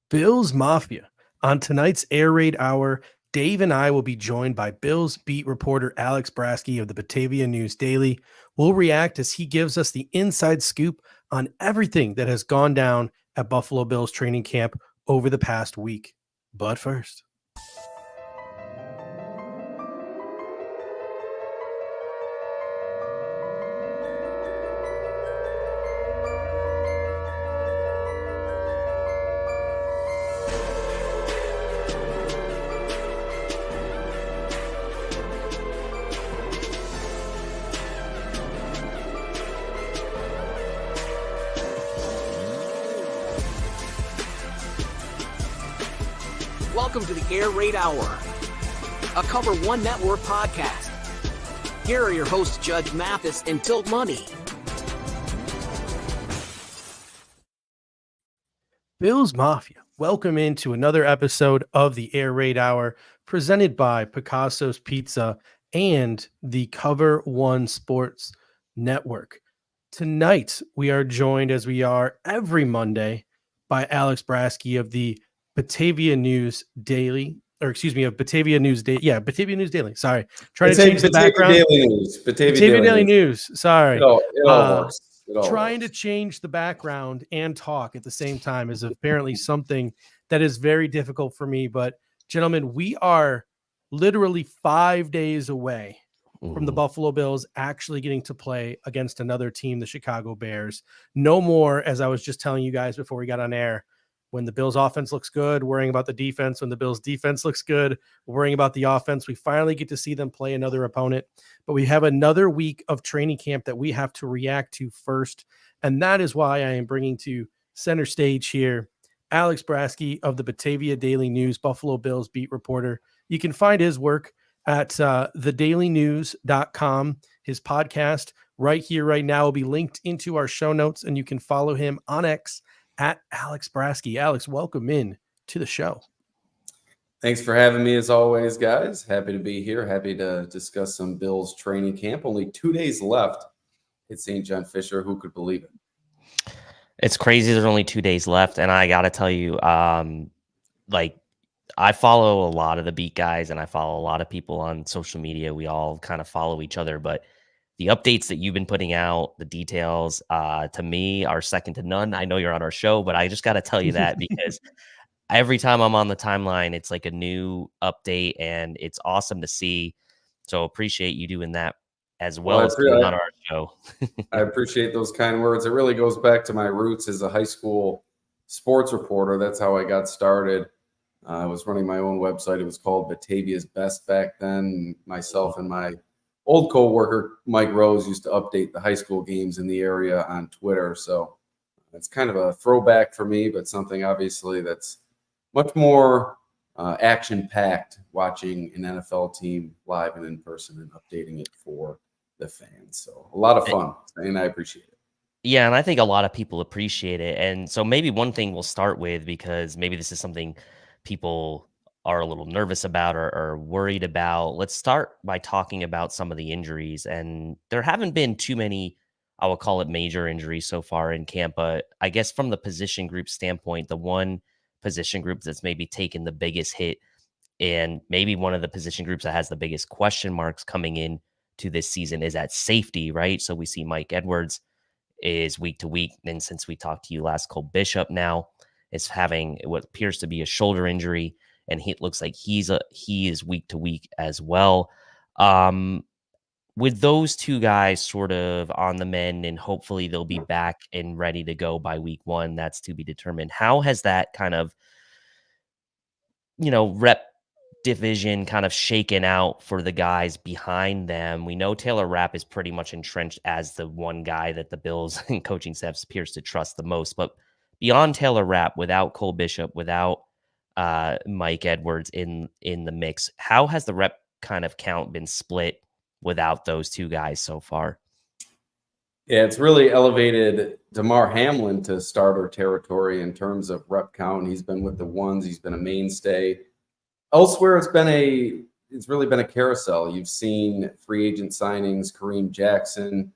Bills Mafia. On tonight's Air Raid Hour, Dave and I will be joined by Bills beat reporter Alex Brasky of the Batavia News Daily. We'll react as he gives us the inside scoop on everything that has gone down at Buffalo Bills training camp over the past week. But first, welcome to the Air Raid Hour, a Cover One Network podcast. Here are your hosts, Judge Mathis and Tilt Money. Bills Mafia, welcome into another episode of the Air Raid Hour presented by Picasso's Pizza and the Cover One Sports Network. Tonight, we are joined, as we are every Monday, by Alex Brasky of the Batavia News Daily, of Batavia News Daily. Yeah, Batavia News Daily. Sorry. Trying to change the background. Daily News. Batavia Daily News. Sorry. It all works. Trying to change the background and talk at the same time is apparently something that is very difficult for me. But gentlemen, we are literally 5 days away from the Buffalo Bills actually getting to play against another team, the Chicago Bears. No more, as I was just telling you guys before we got on air, when the Bills offense looks good, worrying about the defense. When the Bills defense looks good, worrying about the offense. We finally get to see them play another opponent, but we have another week of training camp that we have to react to first. And that is why I am bringing to center stage here Alex Brasky of the Batavia Daily News, Buffalo Bills beat reporter. You can find his work at thedailynews.com. His podcast right here, right now, will be linked into our show notes, and you can follow him on X at Alex Brasky. Alex, welcome in to the show. Thanks for having me as always, guys. Happy to be here. Happy to discuss some Bills training camp. Only 2 days left at St. John Fisher. Who could believe it? It's crazy. There's only 2 days left. And I got to tell you, I follow a lot of the beat guys and I follow a lot of people on social media. We all kind of follow each other, but the updates that you've been putting out, the details, to me are second to none. I know you're on our show, but I just got to tell you that because every time I'm on the timeline, it's like a new update and it's awesome to see. So appreciate you doing that as well as being on our show. I appreciate those kind words. It really goes back to my roots as a high school sports reporter. That's how I got started. I was running my own website. It was called Batavia's Best back then. Myself and my old co-worker Mike Rose used to update the high school games in the area on Twitter. So it's kind of a throwback for me, but something obviously that's much more action-packed, watching an NFL team live and in person and updating it for the fans. So a lot of fun, and I appreciate it. Yeah, and I think a lot of people appreciate it. And so maybe one thing we'll start with, because maybe this is something people are a little nervous about or worried about. Let's start by talking about some of the injuries. And there haven't been too many, I will call it major injuries so far in camp. But I guess from the position group standpoint, the one position group that's maybe taken the biggest hit and maybe one of the position groups that has the biggest question marks coming in to this season is at safety, right? So we see Mike Edwards is week to week. And since we talked to you last, Cole Bishop now is having what appears to be a shoulder injury. And it looks like he is week to week as well. With those two guys sort of on the mend, and hopefully they'll be back and ready to go by week one, that's to be determined. How has that kind of, rep division kind of shaken out for the guys behind them? We know Taylor Rapp is pretty much entrenched as the one guy that the Bills and coaching staff appears to trust the most. But beyond Taylor Rapp, without Cole Bishop, without Mike Edwards in the mix, how has the rep kind of count been split without those two guys so far? Yeah, it's really elevated Damar Hamlin to starter territory in terms of rep count. He's been with the ones. He's been a mainstay. Elsewhere, it's really been a carousel. You've seen free agent signings, Kareem Jackson,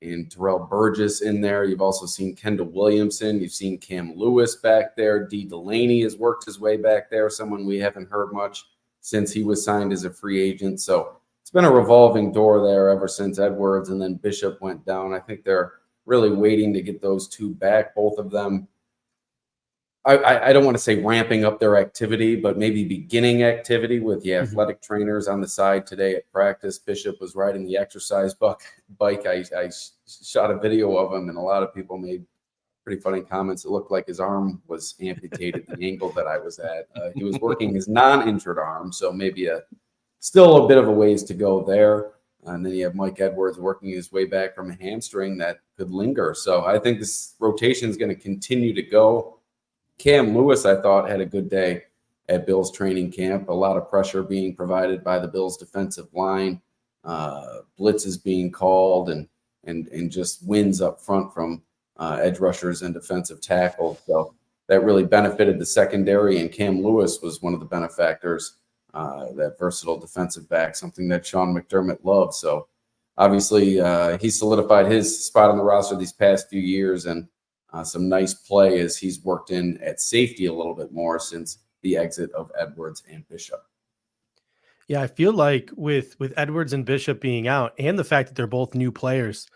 and Terrell Burgess in there. You've also seen Kendall Williamson. You've seen Cam Lewis back there. D. Delaney has worked his way back there, someone we haven't heard much since he was signed as a free agent. So it's been a revolving door there ever since Edwards and then Bishop went down. I think they're really waiting to get those two back, both of them. I don't want to say ramping up their activity, but maybe beginning activity with the athletic trainers on the side today at practice. Bishop was riding the exercise bike. I shot a video of him, and a lot of people made pretty funny comments. It looked like his arm was amputated the angle that I was at. He was working his non-injured arm, so maybe still a bit of a ways to go there. And then you have Mike Edwards working his way back from a hamstring that could linger. So I think this rotation is going to continue to go. Cam Lewis, I thought, had a good day at Bills training camp. A lot of pressure being provided by the Bills defensive line, blitzes being called, and just wins up front from edge rushers and defensive tackles. So that really benefited the secondary, and Cam Lewis was one of the benefactors, that versatile defensive back, something that Sean McDermott loves. So obviously he solidified his spot on the roster these past few years, and some nice play as he's worked in at safety a little bit more since the exit of Edwards and Bishop. Yeah, I feel like with Edwards and Bishop being out and the fact that they're both new players,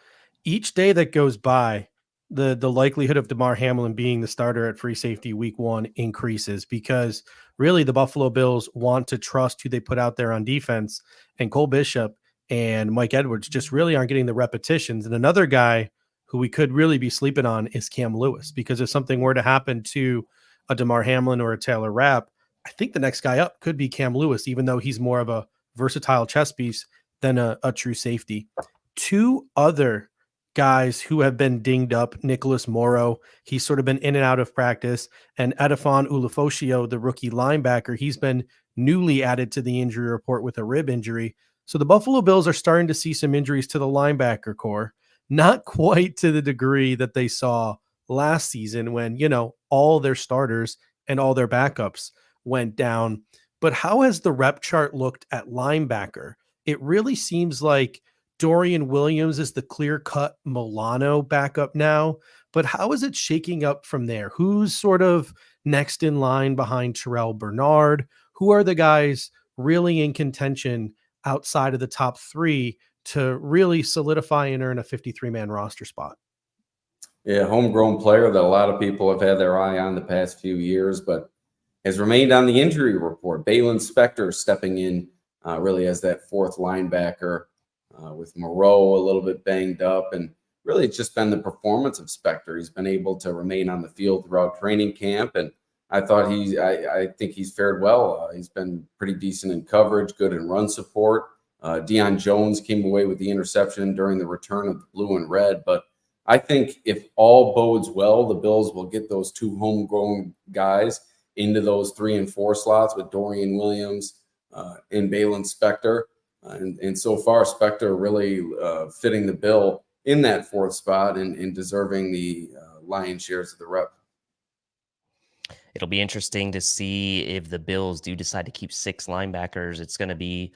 each day that goes by, the likelihood of DeMar Hamlin being the starter at free safety week 1 increases, because really the Buffalo Bills want to trust who they put out there on defense, and Cole Bishop and Mike Edwards just really aren't getting the repetitions. And another guy who we could really be sleeping on is Cam Lewis, because if something were to happen to a DeMar Hamlin or a Taylor Rapp, I think the next guy up could be Cam Lewis, even though he's more of a versatile chess piece than a true safety. Two other guys who have been dinged up, Nicholas Morrow, he's sort of been in and out of practice, and Edifon Ulofoshio, the rookie linebacker, he's been newly added to the injury report with a rib injury. So the Buffalo Bills are starting to see some injuries to the linebacker core. Not quite to the degree that they saw last season when, all their starters and all their backups went down. But how has the rep chart looked at linebacker? It really seems like Dorian Williams is the clear-cut Milano backup now. But how is it shaking up from there? Who's sort of next in line behind Terrell Bernard? Who are the guys really in contention outside of the top 3 to really solidify and earn a 53-man roster spot? Yeah, homegrown player that a lot of people have had their eye on the past few years, but has remained on the injury report. Balin Spector stepping in really as that fourth linebacker, with Moreau a little bit banged up. And really it's just been the performance of Spector. He's been able to remain on the field throughout training camp, and I think he's fared well. He's been pretty decent in coverage, good in run support. Deion Jones came away with the interception during the return of the blue and red. But I think if all bodes well, the Bills will get those two homegrown guys into those 3 and 4 slots with Dorian Williams and Balin Spector. And so far, Spector really fitting the bill in that 4th spot and deserving the lion's shares of the rep. It'll be interesting to see if the Bills do decide to keep 6 linebackers. It's going to be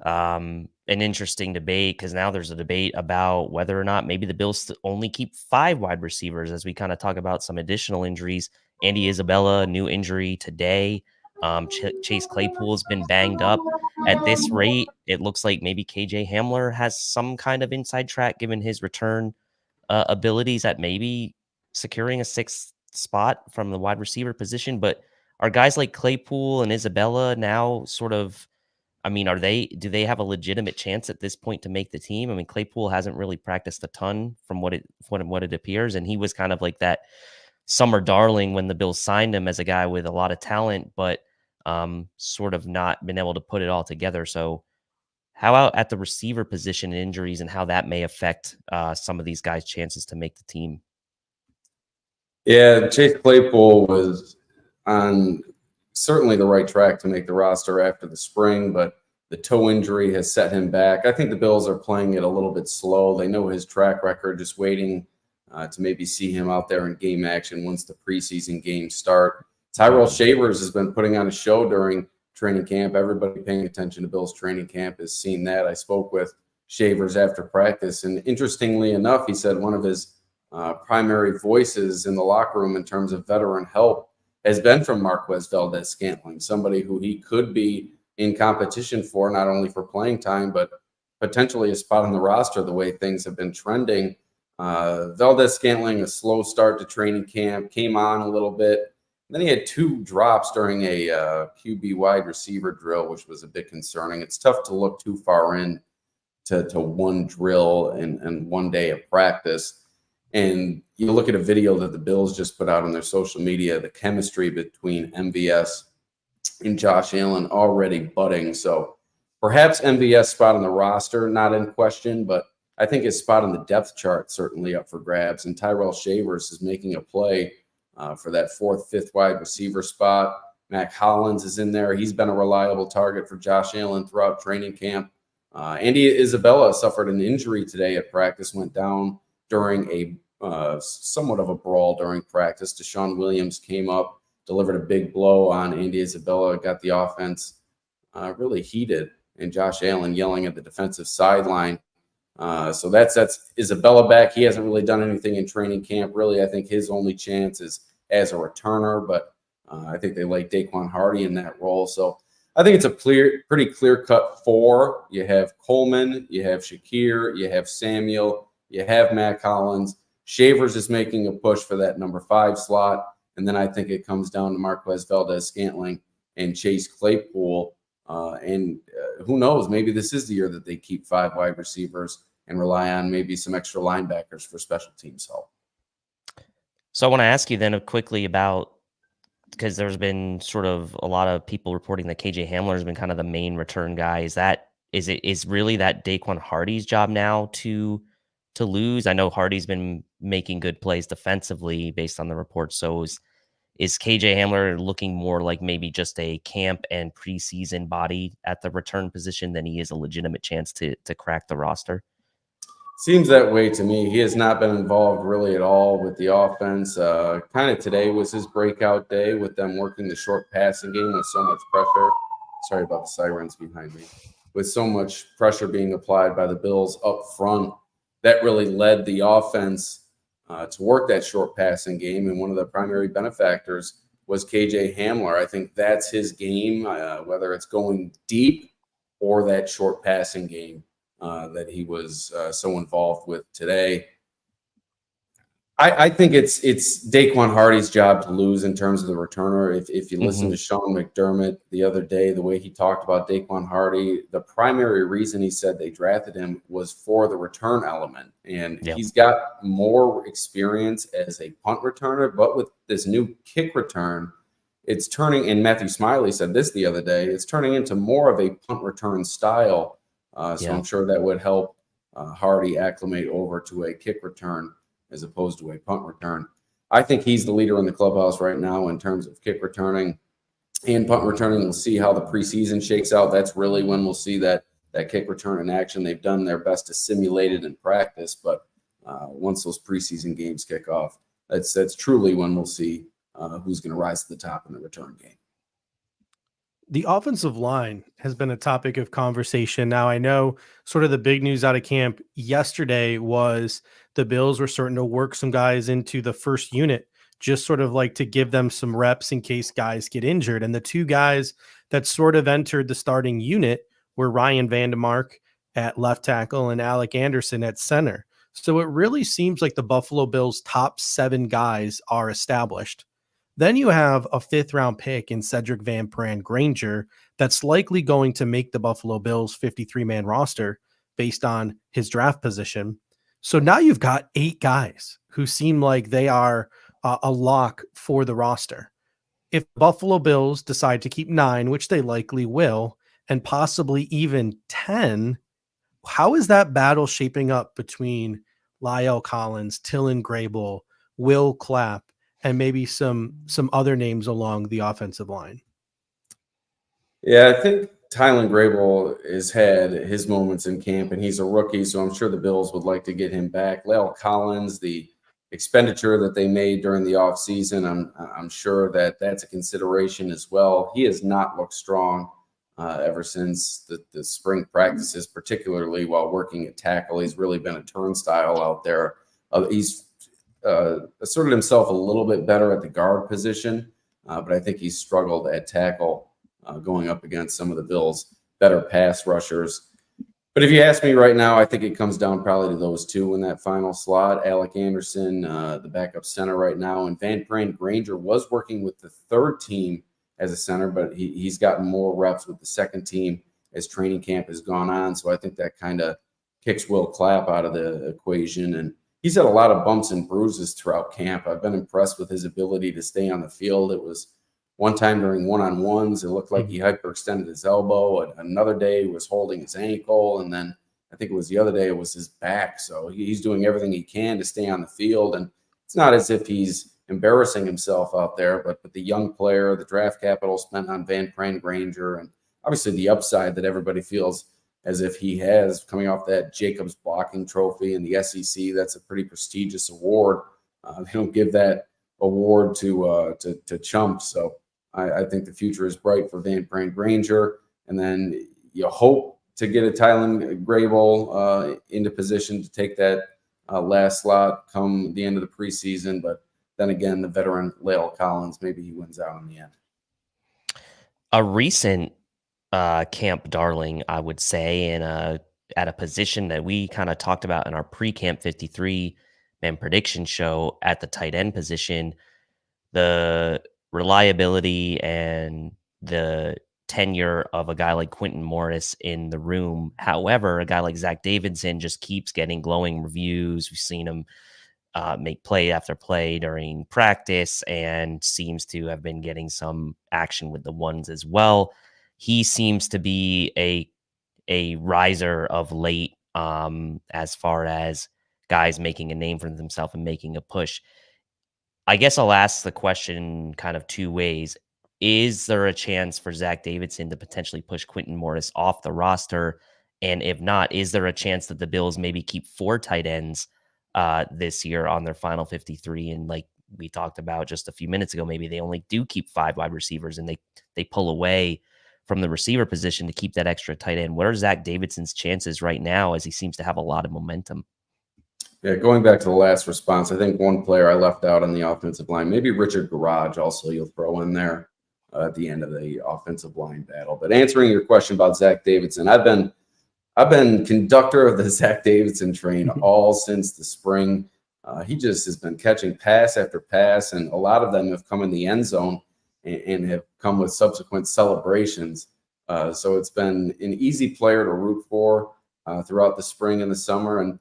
an interesting debate, because now there's a debate about whether or not maybe the Bills only keep 5 wide receivers, as we kind of talk about some additional injuries. Andy Isabella, new injury today. Chase Claypool has been banged up. At this rate, it looks like maybe KJ Hamler has some kind of inside track, given his return abilities, at maybe securing a 6th spot from the wide receiver position. But are guys like Claypool and Isabella now sort of, do they have a legitimate chance at this point to make the team? I mean, Claypool hasn't really practiced a ton from what it appears, and he was kind of like that summer darling when the Bills signed him as a guy with a lot of talent, but sort of not been able to put it all together. So how out at the receiver position and injuries, and how that may affect some of these guys' chances to make the team? Yeah, Chase Claypool was on certainly the right track to make the roster after the spring, but the toe injury has set him back. I think the Bills are playing it a little bit slow. They know his track record, just waiting to maybe see him out there in game action once the preseason games start. Tyrell Shavers has been putting on a show during training camp. Everybody paying attention to Bills training camp has seen that. I spoke with Shavers after practice. And interestingly enough, he said one of his primary voices in the locker room in terms of veteran help has been from Marquez Valdez-Scantling, somebody who he could be in competition for, not only for playing time, but potentially a spot on the roster the way things have been trending. Valdez-Scantling, a slow start to training camp, came on a little bit. Then he had 2 drops during a QB wide receiver drill, which was a bit concerning. It's tough to look too far in to one drill and one day of practice. And you look at a video that the Bills just put out on their social media, the chemistry between MVS and Josh Allen already budding. So perhaps MVS spot on the roster, not in question, but I think his spot on the depth chart certainly up for grabs. And Tyrell Shavers is making a play for that 4th, 5th wide receiver spot. Mac Hollins is in there. He's been a reliable target for Josh Allen throughout training camp. Andy Isabella suffered an injury today at practice, went down during a somewhat of a brawl during practice. Deshaun Williams came up, delivered a big blow on Andy Isabella, got the offense really heated, and Josh Allen yelling at the defensive sideline. So that's Isabella back. He hasn't really done anything in training camp. Really, I think his only chance is as a returner, but I think they like Daquan Hardy in that role. So I think it's a pretty clear-cut 4. You have Coleman, you have Shakir, you have Samuel, you have Mac Hollins. Shavers is making a push for that number 5 slot. And then I think it comes down to Marquez Valdez-Scantling and Chase Claypool. And who knows, maybe this is the year that they keep 5 wide receivers and rely on maybe some extra linebackers for special teams help. So I want to ask you then quickly about, because there's been sort of a lot of people reporting that KJ Hamler has been kind of the main return guy. Is really that Daquan Hardy's job now to lose? I know Hardy's been making good plays defensively based on the reports. So is KJ Hamler looking more like maybe just a camp and preseason body at the return position than he is a legitimate chance to crack the roster? Seems that way to me. He has not been involved really at all with the offense. Kind of today was his breakout day with them working the short passing game with so much pressure. Sorry about the sirens behind me. With so much pressure being applied by the Bills up front, that really led the offense to work that short passing game. And one of the primary benefactors was KJ Hamler. I think that's his game, whether it's going deep or that short passing game that he was so involved with today. I think it's Daquan Hardy's job to lose in terms of the returner. If you listen to Sean McDermott the other day, the way he talked about Daquan Hardy, the primary reason he said they drafted him was for the return element. And he's got more experience as a punt returner, but with this new kick return, it's turning, and Matthew Smiley said this the other day, it's turning into more of a punt return style. So I'm sure that would help Hardy acclimate over to a kick return as opposed to a punt return. I think he's the leader in the clubhouse right now in terms of kick returning and punt returning. We'll see how the preseason shakes out. That's really when we'll see that kick return in action. They've done their best to simulate it in practice, but once those preseason games kick off, that's truly when we'll see who's going to rise to the top in the return game. The offensive line has been a topic of conversation. Now, I know sort of the big news out of camp yesterday was the Bills were starting to work some guys into the first unit, just sort of like to give them some reps in case guys get injured. And the 2 guys that sort of entered the starting unit were Ryan Vandemark at left tackle and Alec Anderson at center. So it really seems like the Buffalo Bills' top 7 guys are established. Then you have a 5th round pick in Cedric Van Pran Granger that's likely going to make the Buffalo Bills 53-man roster based on his draft position. So now you've got 8 guys who seem like they are a lock for the roster. If Buffalo Bills decide to keep 9, which they likely will, and possibly even 10, how is that battle shaping up between La'el Collins, Tillin Grable, Will Clapp, and maybe some other names along the offensive line? Yeah, I think Tillin Grable has had his moments in camp, and he's a rookie, so I'm sure the Bills would like to get him back. La'el Collins, the expenditure that they made during the offseason, I'm sure that's a consideration as well. He has not looked strong ever since the spring practices, particularly while working at tackle. He's really been a turnstile out there. He's asserted himself a little bit better at the guard position, but I think he's struggled at tackle going up against some of the Bills' better pass rushers. But if you ask me right now, I think it comes down probably to those two in that final slot. Alec Anderson, the backup center right now, and Van Pran Granger was working with the third team as a center, but he's gotten more reps with the second team as training camp has gone on. So I think that kind of kicks Will Clapp out of the equation. And he's had a lot of bumps and bruises throughout camp. I've been impressed with his ability to stay on the field. It was one time during one-on-ones, it looked like he hyperextended his elbow. Another day he was holding his ankle. And then I think it was the other day, it was his back. So he's doing everything he can to stay on the field. And it's not as if he's embarrassing himself out there, but the young player, the draft capital spent on Van Pran Granger, and obviously the upside that everybody feels as if he has coming off that Jacobs blocking trophy in the SEC. That's a pretty prestigious award. They don't give that award to chumps. So I think the future is bright for Van Pran Granger. And then you hope to get a Tylen Grable into position to take that last slot come the end of the preseason. But then again, the veteran Lale Collins, maybe he wins out in the end. A recent camp darling, I would say, at a position that we kind of talked about in our pre-camp 53-man prediction show at the tight end position, the reliability and the tenure of a guy like Quintin Morris in the room. However, a guy like Zach Davidson just keeps getting glowing reviews. We've seen him make play after play during practice and seems to have been getting some action with the ones as well. He seems to be a riser of late as far as guys making a name for themselves and making a push. I guess I'll ask the question kind of two ways. Is there a chance for Zach Davidson to potentially push Quintin Morris off the roster? And if not, is there a chance that the Bills maybe keep 4 tight ends this year on their final 53? And like we talked about just a few minutes ago, maybe they only do keep 5 wide receivers and they pull away from the receiver position to keep that extra tight end. What are Zach Davidson's chances right now, as he seems to have a lot of momentum? Yeah, going back to the last response, I think one player I left out on the offensive line, maybe Richard Garage also you'll throw in there at the end of the offensive line battle. But answering your question about Zach Davidson, I've been conductor of the Zach Davidson train all since the spring. He just has been catching pass after pass, and a lot of them have come in the end zone and have come with subsequent celebrations. So it's been an easy player to root for throughout the spring and the summer. And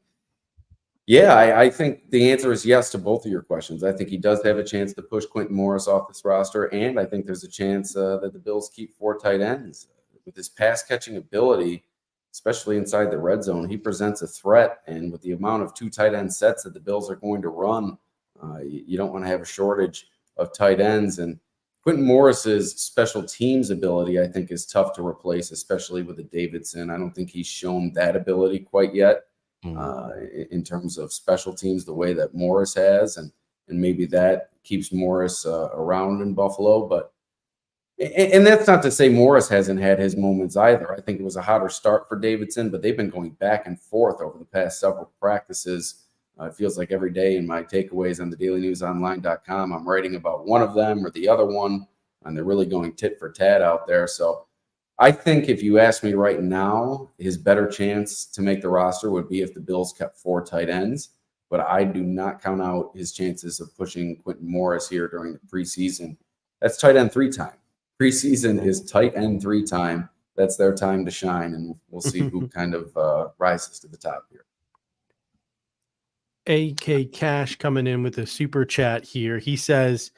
yeah, I think the answer is yes to both of your questions. I think he does have a chance to push Quintin Morris off this roster, and I think there's a chance that the Bills keep 4 tight ends. With his pass-catching ability, especially inside the red zone, he presents a threat. And with the amount of 2 tight end sets that the Bills are going to run, you don't want to have a shortage of tight ends. And Quintin Morris's special teams ability, I think, is tough to replace, especially with the Davidson. I don't think he's shown that ability quite yet. In terms of special teams, the way that Morris has, and maybe that keeps Morris around in Buffalo. But and that's not to say Morris hasn't had his moments either. I think it was a hotter start for Davidson, but they've been going back and forth over the past several practices. It feels like every day in my takeaways on the dailynewsonline.com, I'm writing about one of them or the other one, and they're really going tit for tat out there. So I think if you ask me right now, his better chance to make the roster would be if the Bills kept 4 tight ends. But I do not count out his chances of pushing Quintin Morris here during the preseason. That's tight end 3 time. Preseason is tight end 3 time. That's their time to shine, and we'll see who kind of rises to the top here. AK Cash coming in with a super chat here. He says,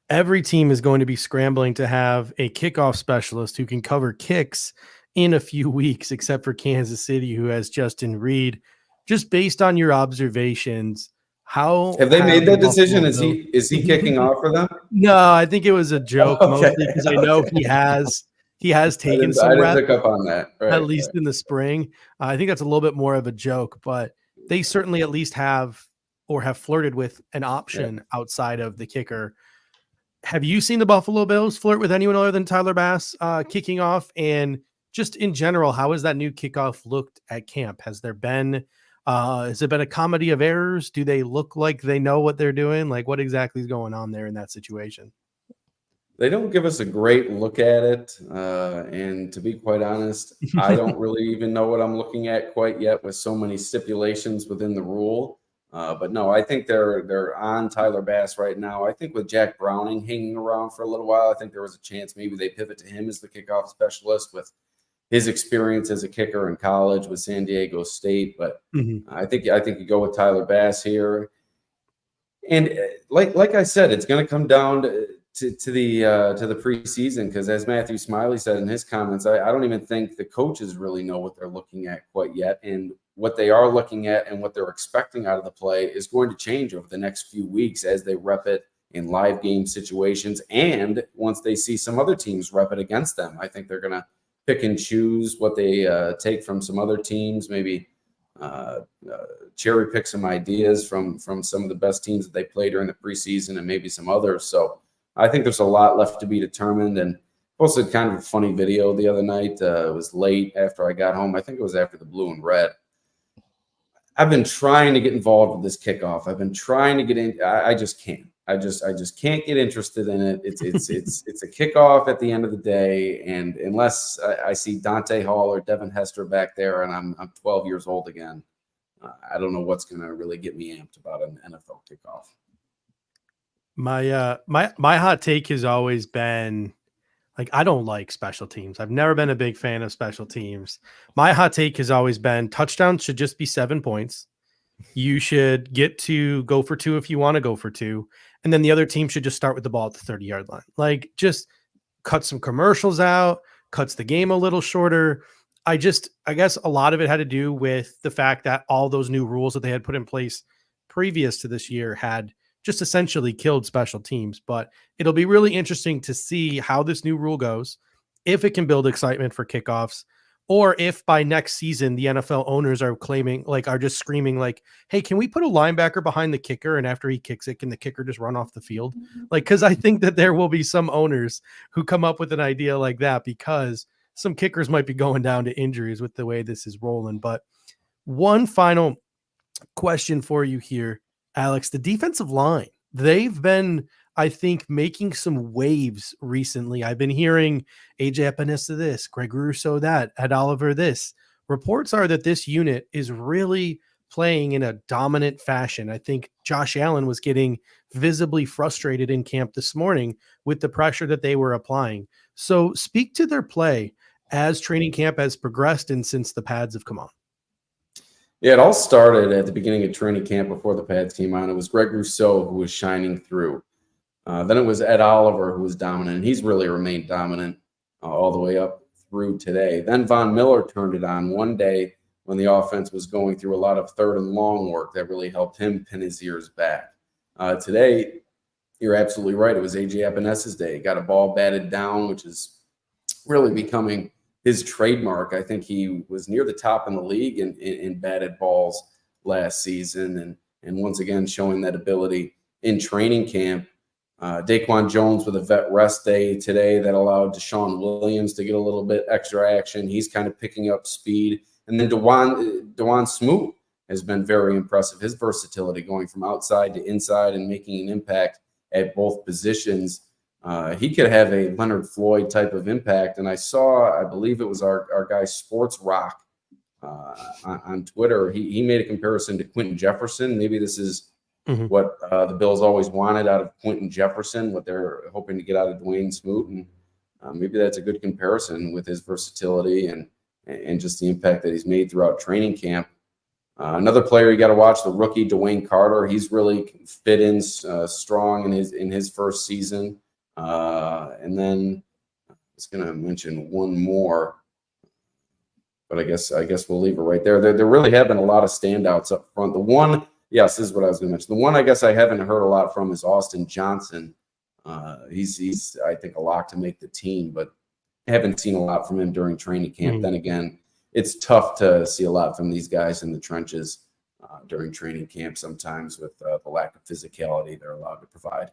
every team is going to be scrambling to have a kickoff specialist who can cover kicks in a few weeks, except for Kansas City, who has Justin Reed. Just based on your observations, how have they made that decision? Is he kicking off for them? No, I think it was a joke, mostly because I know he has taken some reps. I didn't pick up on that, right, at least in the spring. I think that's a little bit more of a joke, but they certainly at least have flirted with an option outside of the kicker. Have you seen the Buffalo Bills flirt with anyone other than Tyler Bass kicking off? And just in general, how has that new kickoff looked at camp? Has it been a comedy of errors? Do they look like they know what they're doing? Like, what exactly is going on there in that situation? They don't give us a great look at it. And to be quite honest, I don't really even know what I'm looking at quite yet with so many stipulations within the rule. But no, I think they're on Tyler Bass right now. I think with Jack Browning hanging around for a little while, I think there was a chance maybe they pivot to him as the kickoff specialist with his experience as a kicker in college with San Diego State. But I think you go with Tyler Bass here. And like I said, it's going to come down to the preseason, because as Matthew Smiley said in his comments, I don't even think the coaches really know what they're looking at quite yet, and what they are looking at and what they're expecting out of the play is going to change over the next few weeks as they rep it in live game situations, and once they see some other teams rep it against them. I think they're going to pick and choose what they take from some other teams, maybe cherry pick some ideas from some of the best teams that they play during the preseason and maybe some others. So I think there's a lot left to be determined. And posted kind of a funny video the other night. It was late after I got home. I think it was after the blue and red. I've been trying to get involved with this kickoff. I've been trying to get in. I just can't. I just can't get interested in it. It's a kickoff at the end of the day, and unless I see Dante Hall or Devin Hester back there, and I'm 12 years old again, I don't know what's going to really get me amped about an NFL kickoff. My hot take has always been, like, I don't like special teams. I've never been a big fan of special teams. My hot take has always been touchdowns should just be 7 points. You should get to go for 2 if you want to go for 2. And then the other team should just start with the ball at the 30-yard line. Like, just cut some commercials out, cuts the game a little shorter. I guess a lot of it had to do with the fact that all those new rules that they had put in place previous to this year had just essentially killed special teams. But it'll be really interesting to see how this new rule goes, if it can build excitement for kickoffs, or if by next season the NFL owners are just screaming like, hey, can we put a linebacker behind the kicker, and after he kicks it, can the kicker just run off the field? Like, because I think that there will be some owners who come up with an idea like that, because some kickers might be going down to injuries with the way this is rolling. But one final question for you here, Alex. The defensive line, they've been, I think, making some waves recently. I've been hearing AJ Epinesa this, Greg Russo that, Ed Oliver this. Reports are that this unit is really playing in a dominant fashion. I think Josh Allen was getting visibly frustrated in camp this morning with the pressure that they were applying. So speak to their play as training camp has progressed and since the pads have come on. Yeah, it all started at the beginning of training camp before the pads came on. It was Greg Rousseau who was shining through. Then it was Ed Oliver who was dominant, and he's really remained dominant all the way up through today. Then Von Miller turned it on one day when the offense was going through a lot of third and long work that really helped him pin his ears back. Today, you're absolutely right. It was AJ Epinesa's day. He got a ball batted down, which is really becoming his trademark. I think he was near the top in the league in batted balls last season, and once again showing that ability in training camp. Daquan Jones with a vet rest day today that allowed Deshaun Williams to get a little bit extra action. He's kind of picking up speed. And then Dewan Smoot has been very impressive. His versatility going from outside to inside and making an impact at both positions. He could have a Leonard Floyd type of impact. And I believe it was our guy Sports Rock on Twitter. He made a comparison to Quentin Jefferson. Maybe this is what the Bills always wanted out of Quentin Jefferson, what they're hoping to get out of Dwayne Smoot. And maybe that's a good comparison with his versatility and just the impact that he's made throughout training camp. Another player you got to watch, the rookie Dwayne Carter. He's really fit in strong in his first season. And then I was going to mention one more, but I guess we'll leave it right there. There really have been a lot of standouts up front. The one, yes, this is what I was going to mention. The one I guess I haven't heard a lot from is Austin Johnson. He's I think a lock to make the team, but I haven't seen a lot from him during training camp. Then again, it's tough to see a lot from these guys in the trenches during training camp sometimes with the lack of physicality they're allowed to provide.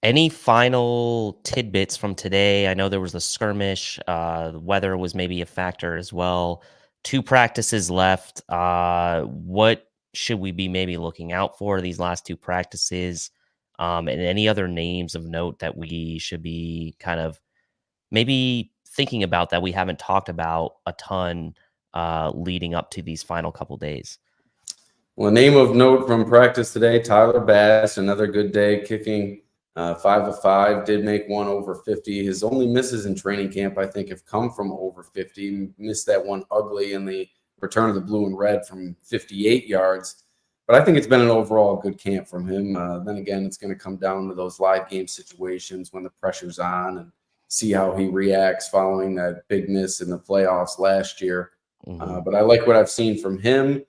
Any final tidbits from today? I know there was a skirmish. The weather was maybe a factor as well. 2 practices left. What should we be maybe looking out for these last 2 practices? And any other names of note that we should be kind of maybe thinking about that we haven't talked about a ton leading up to these final couple days? Well, a name of note from practice today, Tyler Bass, another good day kicking 5 of 5, did make one over 50. His only misses in training camp, I think, have come from over 50. Missed that one ugly in the return of the blue and red from 58 yards. But I think it's been an overall good camp from him. Then again, it's going to come down to those live game situations when the pressure's on and see how he reacts following that big miss in the playoffs last year. But I like what I've seen from him.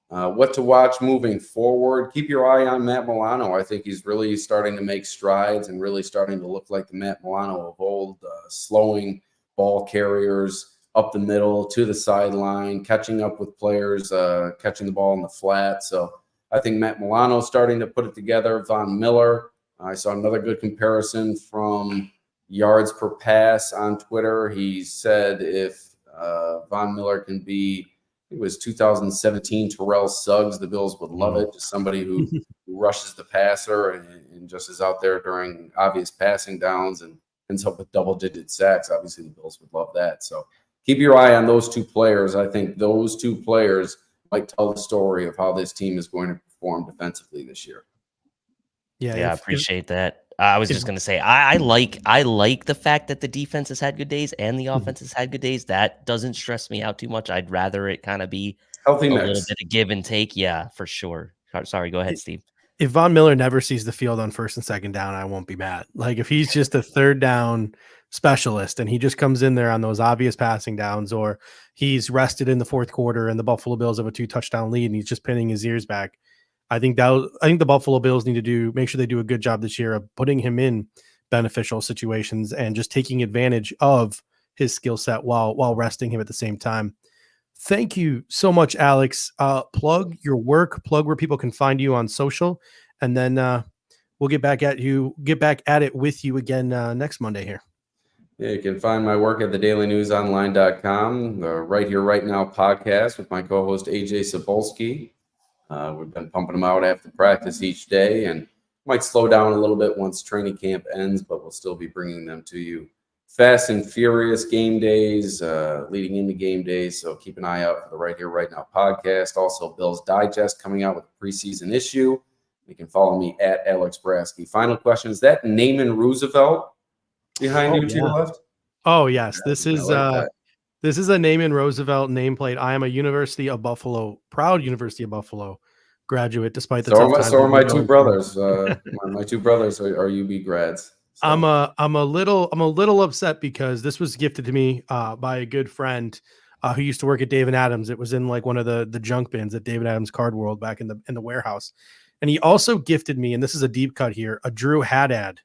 What to watch moving forward. Keep your eye on Matt Milano. I think he's really starting to make strides and really starting to look like the Matt Milano of old, slowing ball carriers up the middle to the sideline, catching up with players, catching the ball in the flat. So I think Matt Milano is starting to put it together. Von Miller, I saw another good comparison from yards per pass on Twitter. He said if Von Miller can be, it was 2017 Terrell Suggs, the Bills would love it. Just somebody who rushes the passer and just is out there during obvious passing downs and ends up with double-digit sacks. Obviously, the Bills would love that. So keep your eye on those 2 players. I think those 2 players might tell the story of how this team is going to perform defensively this year. Yeah, I appreciate that. I was just going to say, I like the fact that the defense has had good days and the offense has had good days. That doesn't stress me out too much. I'd rather it kind of be healthy mix. Little bit of give and take. Yeah, for sure. Sorry, go ahead, Steve. If Von Miller never sees the field on 1st and 2nd down, I won't be mad. Like if he's just a 3rd down specialist and he just comes in there on those obvious passing downs, or he's rested in the 4th quarter and the Buffalo Bills have a 2-touchdown lead and he's just pinning his ears back. I think the Buffalo Bills need to make sure they do a good job this year of putting him in beneficial situations and just taking advantage of his skill set while resting him at the same time. Thank you so much, Alex. Plug your work, plug where people can find you on social, and then we'll get back at it with you again next Monday here. Yeah, you can find my work at thedailynewsonline.com, the Right Here, Right Now podcast with my co-host AJ Sapolsky. We've been pumping them out after practice each day and might slow down a little bit once training camp ends, but we'll still be bringing them to you fast and furious game days, leading into game days. So keep an eye out for the Right Here, Right Now podcast. Also, Bills Digest coming out with a preseason issue. You can follow me at Alex Brasky. Final question, is that Naaman Roosevelt behind you to your left? Oh, yes. This is a Naaman Roosevelt nameplate. I am a proud University of Buffalo graduate, despite the tough times. So are my 2 brothers. My 2 brothers are UB grads. So. I'm a little upset because this was gifted to me by a good friend who used to work at David Adams. It was in like one of the junk bins at David Adams Card World back in the warehouse. And he also gifted me, and this is a deep cut here, a Drew Haddad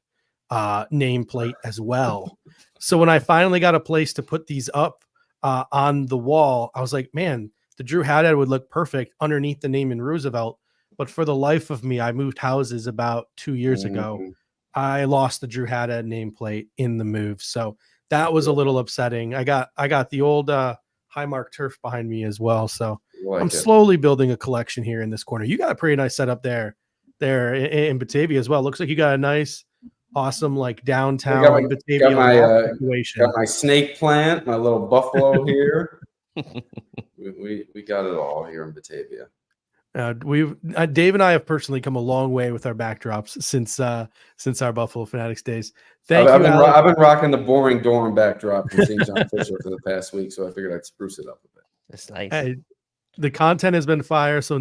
nameplate as well. So when I finally got a place to put these up on the wall, I was like, man, the Drew Haddad would look perfect underneath the Naaman Roosevelt. But for the life of me, I moved houses about 2 years ago. I lost the Drew Haddad nameplate in the move. So that was a little upsetting. I got the old Highmark turf behind me as well. So I'm slowly building a collection here in this corner. You got a pretty nice setup there in Batavia as well. Looks like you got a nice, awesome, like downtown Batavia situation. Got my snake plant, my little buffalo here. we got it all here in Batavia. Dave and I have personally come a long way with our backdrops since our Buffalo Fanatics days. I've been rocking the boring dorm backdrop from St. John Fisher for the past week, so I figured I'd spruce it up a bit. That's nice. The content has been fire, so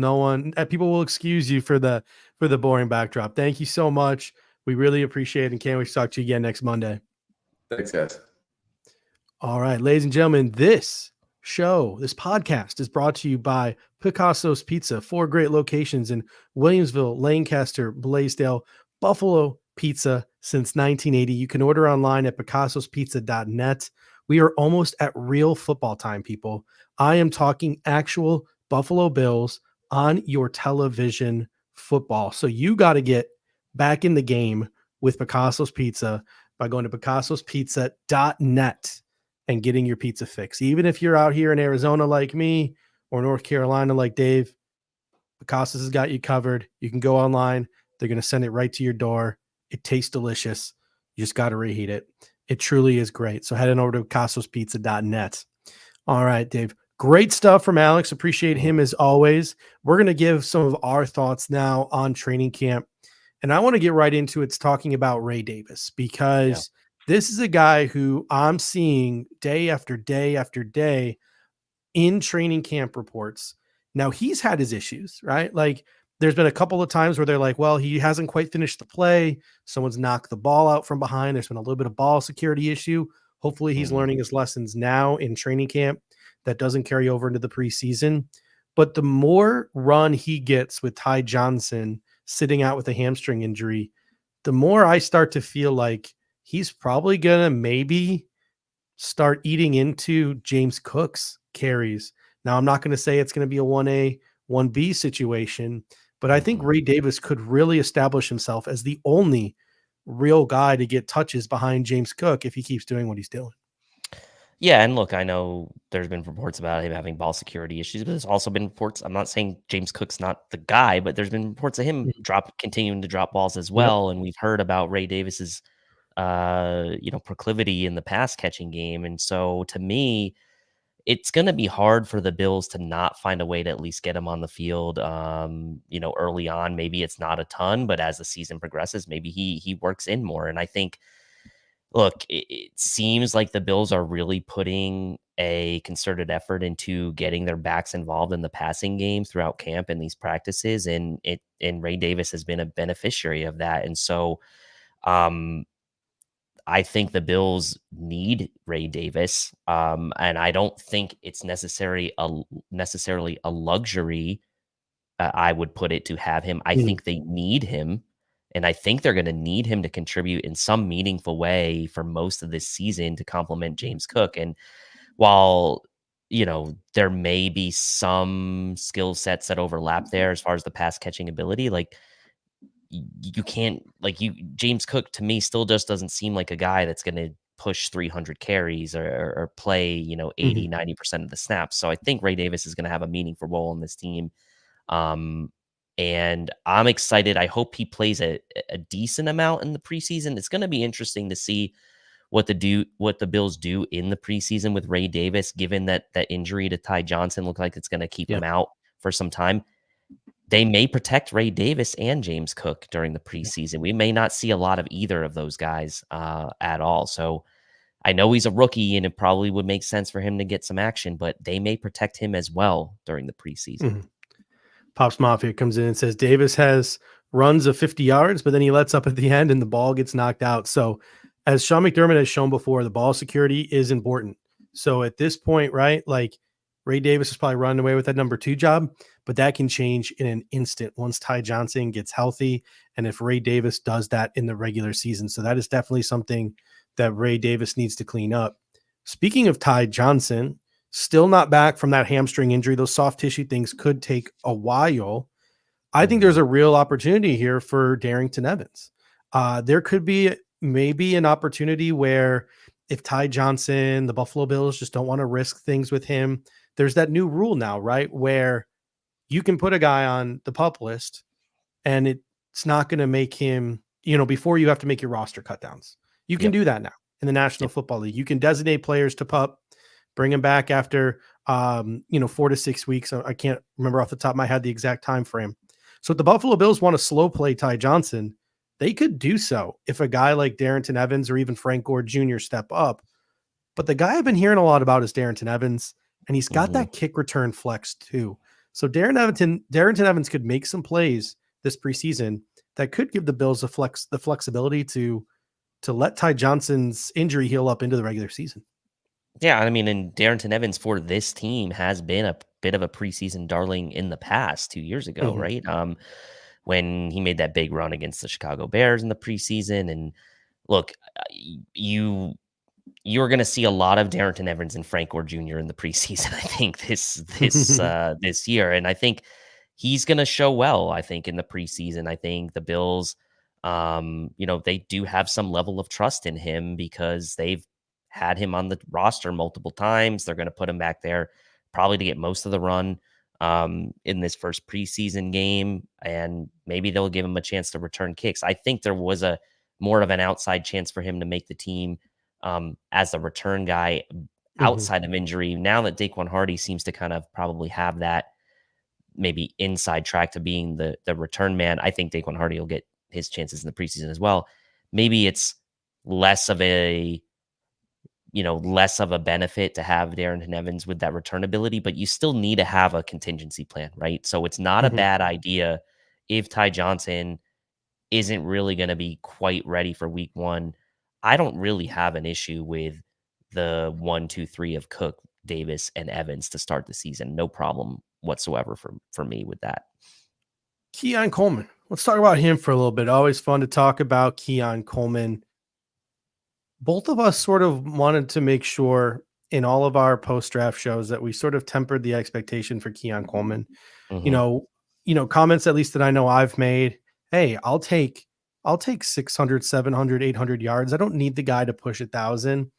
people will excuse you for the boring backdrop. Thank you so much. We really appreciate it and can't wait to talk to you again next Monday. Thanks, guys. All right, ladies and gentlemen, this podcast is brought to you by Picasso's Pizza, 4 great locations in Williamsville, Lancaster, Blaisdell, Buffalo Pizza since 1980. You can order online at picassospizza.net. We are almost at real football time, people. I am talking actual Buffalo Bills on your television football. So you got to get back in the game with Picasso's Pizza by going to picassospizza.net and getting your pizza fix. Even if you're out here in Arizona like me or North Carolina like Dave, Picasso's has got you covered. You can go online. They're going to send it right to your door. It tastes delicious. You just got to reheat it. It truly is great. So head on over to picassospizza.net. All right, Dave. Great stuff from Alex. Appreciate him as always. We're going to give some of our thoughts now on training camp. And I want to get right into it, talking about Ray Davis, because this is a guy who I'm seeing day after day after day in training camp reports. Now, he's had his issues, right? Like, there's been a couple of times where they're like, well, he hasn't quite finished the play. Someone's knocked the ball out from behind. There's been a little bit of ball security issue. Hopefully he's learning his lessons now in training camp. That doesn't carry over into the preseason. But the more run he gets with Ty Johnson sitting out with a hamstring injury, the more I start to feel like he's probably going to maybe start eating into James Cook's carries. Now, I'm not going to say it's going to be a 1A, 1B situation, but I think Ray Davis could really establish himself as the only real guy to get touches behind James Cook if he keeps doing what he's doing. Yeah, and look, I know there's been reports about him having ball security issues, but there's also been reports. I'm not saying James Cook's not the guy, but there's been reports of him continuing to drop balls as well. And we've heard about Ray Davis's, proclivity in the pass catching game. And so, to me, it's going to be hard for the Bills to not find a way to at least get him on the field. Early on, maybe it's not a ton, but as the season progresses, maybe he works in more. And I think, look, it seems like the Bills are really putting a concerted effort into getting their backs involved in the passing game throughout camp and these practices, and Ray Davis has been a beneficiary of that. And so, I think the Bills need Ray Davis, and I don't think it's necessarily a luxury. I would put it, to have him. I think they need him. And I think they're going to need him to contribute in some meaningful way for most of this season to complement James Cook. And while, there may be some skill sets that overlap there as far as the pass catching ability, like, you can't, James Cook to me still just doesn't seem like a guy that's going to push 300 carries or play, 80, 90% of the snaps. So I think Ray Davis is going to have a meaningful role in this team. And I'm excited. I hope he plays a decent amount in the preseason. It's going to be interesting to see what the Bills do in the preseason with Ray Davis, given that injury to Ty Johnson looked like it's going to keep him out for some time. They may protect Ray Davis and James Cook during the preseason. We may not see a lot of either of those guys at all. So I know he's a rookie and it probably would make sense for him to get some action, but they may protect him as well during the preseason. Pops Mafia comes in and says Davis has runs of 50 yards, but then he lets up at the end and the ball gets knocked out. So as Sean McDermott has shown before, the ball security is important. So at this point, right, like Ray Davis is probably running away with that number 2 job, but that can change in an instant once Ty Johnson gets healthy and if Ray Davis does that in the regular season. So that is definitely something that Ray Davis needs to clean up. Speaking of Ty Johnson, still not back from that hamstring injury. Those soft tissue things could take a while. I think there's a real opportunity here for Darrynton Evans. There could be maybe an opportunity where if Ty Johnson, the Buffalo Bills just don't want to risk things with him, there's that new rule now, right, where you can put a guy on the PUP list and it's not going to make him, before you have to make your roster cut downs. You can do that now in the National Football League. You can designate players to PUP, bring him back after, 4 to 6 weeks. I can't remember off the top of my head the exact time frame. So if the Buffalo Bills want to slow play Ty Johnson, they could do so if a guy like Darrynton Evans or even Frank Gore Jr. step up. But the guy I've been hearing a lot about is Darrynton Evans, and he's got that kick return flex too. So Darrynton Evans could make some plays this preseason that could give the Bills the flexibility to let Ty Johnson's injury heal up into the regular season. Yeah, I mean, and Darrynton Evans for this team has been a bit of a preseason darling in the past 2 years ago, right? When he made that big run against the Chicago Bears in the preseason. And look, you're going to see a lot of Darrynton Evans and Frank Gore Jr. in the preseason, I think, this year. And I think he's going to show well, I think, in the preseason. I think the Bills They do have some level of trust in him because they've had him on the roster multiple times. They're going to put him back there probably to get most of the run in this first preseason game, and maybe they'll give him a chance to return kicks. I think there was a more of an outside chance for him to make the team as a return guy outside of injury. Now that Daquan Hardy seems to kind of probably have that maybe inside track to being the return man, I think Daquan Hardy will get his chances in the preseason as well. Maybe it's less of a benefit to have Darrynton Evans with that return ability, but you still need to have a contingency plan, right? So it's not a bad idea if Ty Johnson isn't really going to be quite ready for week one. I don't really have an issue with the 1, 2, 3 of Cook, Davis, and Evans to start the season. No problem whatsoever for me with that. Keon Coleman. Let's talk about him for a little bit. Always fun to talk about Keon Coleman. Both of us sort of wanted to make sure in all of our post-draft shows that we sort of tempered the expectation for Keon Coleman. Comments at least that I know I've made. Hey, I'll take 600, 700, 800 yards. I don't need the guy to push 1,000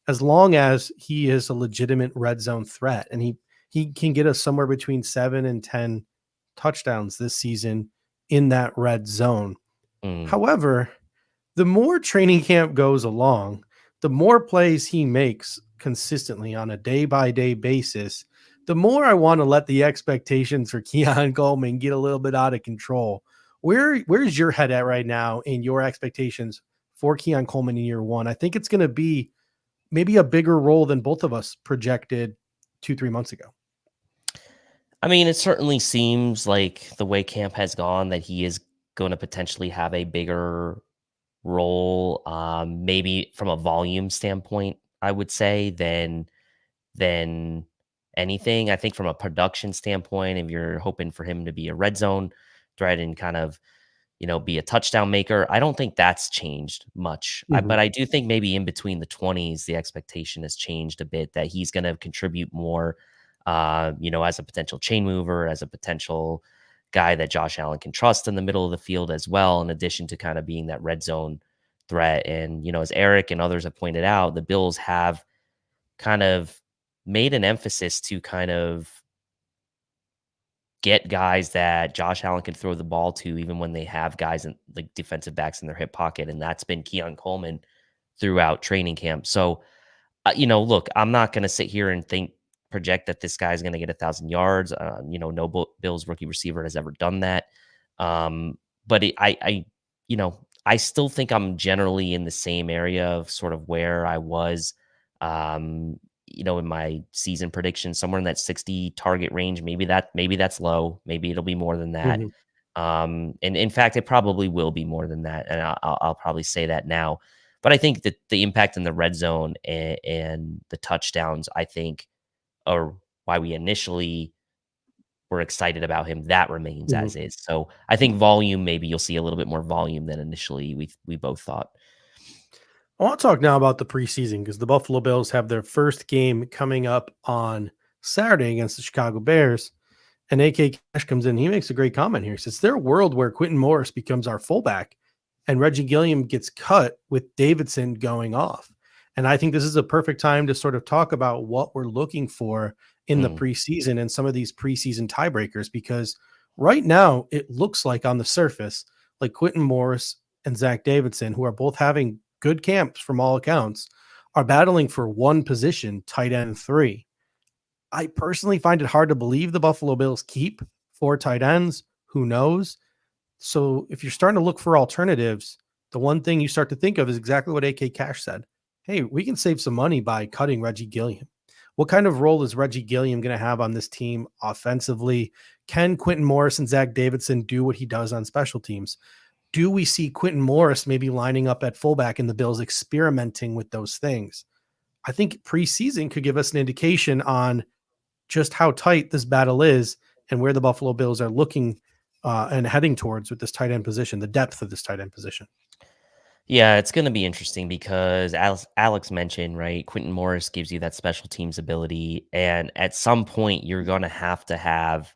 as long as he is a legitimate red zone threat. And he can get us somewhere between 7 and 10 touchdowns this season in that red zone. However, the more training camp goes along, the more plays he makes consistently on a day-by-day basis, the more I want to let the expectations for Keon Coleman get a little bit out of control. Where's your head at right now in your expectations for Keon Coleman in year one? I think it's going to be maybe a bigger role than both of us projected 2-3 months ago. I mean, it certainly seems like the way camp has gone that he is going to potentially have a bigger role, maybe from a volume standpoint, I would say, than anything. I think from a production standpoint, if you're hoping for him to be a red zone threat and kind of, be a touchdown maker, I don't think that's changed much. But I do think maybe in between the 20s, the expectation has changed a bit that he's going to contribute more, as a potential chain mover, as a potential guy that Josh Allen can trust in the middle of the field as well, in addition to kind of being that red zone threat. And, as Eric and others have pointed out, the Bills have kind of made an emphasis to kind of get guys that Josh Allen can throw the ball to, even when they have guys in like defensive backs in their hip pocket. And that's been Keon Coleman throughout training camp. So, look, I'm not going to sit here and project that this guy's going to get 1,000 yards. No Bills rookie receiver has ever done that. But I still think I'm generally in the same area of sort of where I was, in my season prediction, somewhere in that 60 target range. Maybe that's low. Maybe it'll be more than that. And in fact, it probably will be more than that. And I'll probably say that now. But I think that the impact in the red zone and the touchdowns, I think, are why we initially were excited about him. That remains as is. So I think volume, maybe you'll see a little bit more volume than initially we both thought. I want to talk now about the preseason because the Buffalo Bills have their first game coming up on Saturday against the Chicago Bears. And AK Cash comes in. He makes a great comment here. He says, "There's a world where Quentin Morris becomes our fullback and Reggie Gilliam gets cut with Davidson going off." And I think this is a perfect time to sort of talk about what we're looking for in the preseason and some of these preseason tiebreakers, because right now it looks like on the surface, like Quentin Morris and Zach Davidson, who are both having good camps from all accounts, are battling for one position, tight end 3. I personally find it hard to believe the Buffalo Bills keep 4 tight ends. Who knows? So if you're starting to look for alternatives, the one thing you start to think of is exactly what AK Cash said. Hey, we can save some money by cutting Reggie Gilliam. What kind of role is Reggie Gilliam going to have on this team offensively? Can Quentin Morris and Zach Davidson do what he does on special teams? Do we see Quentin Morris maybe lining up at fullback and the Bills experimenting with those things? I think preseason could give us an indication on just how tight this battle is and where the Buffalo Bills are looking and heading towards with this tight end position, the depth of this tight end position. Yeah, it's going to be interesting because Alex mentioned, right, Quentin Morris gives you that special teams ability. And at some point, you're going to have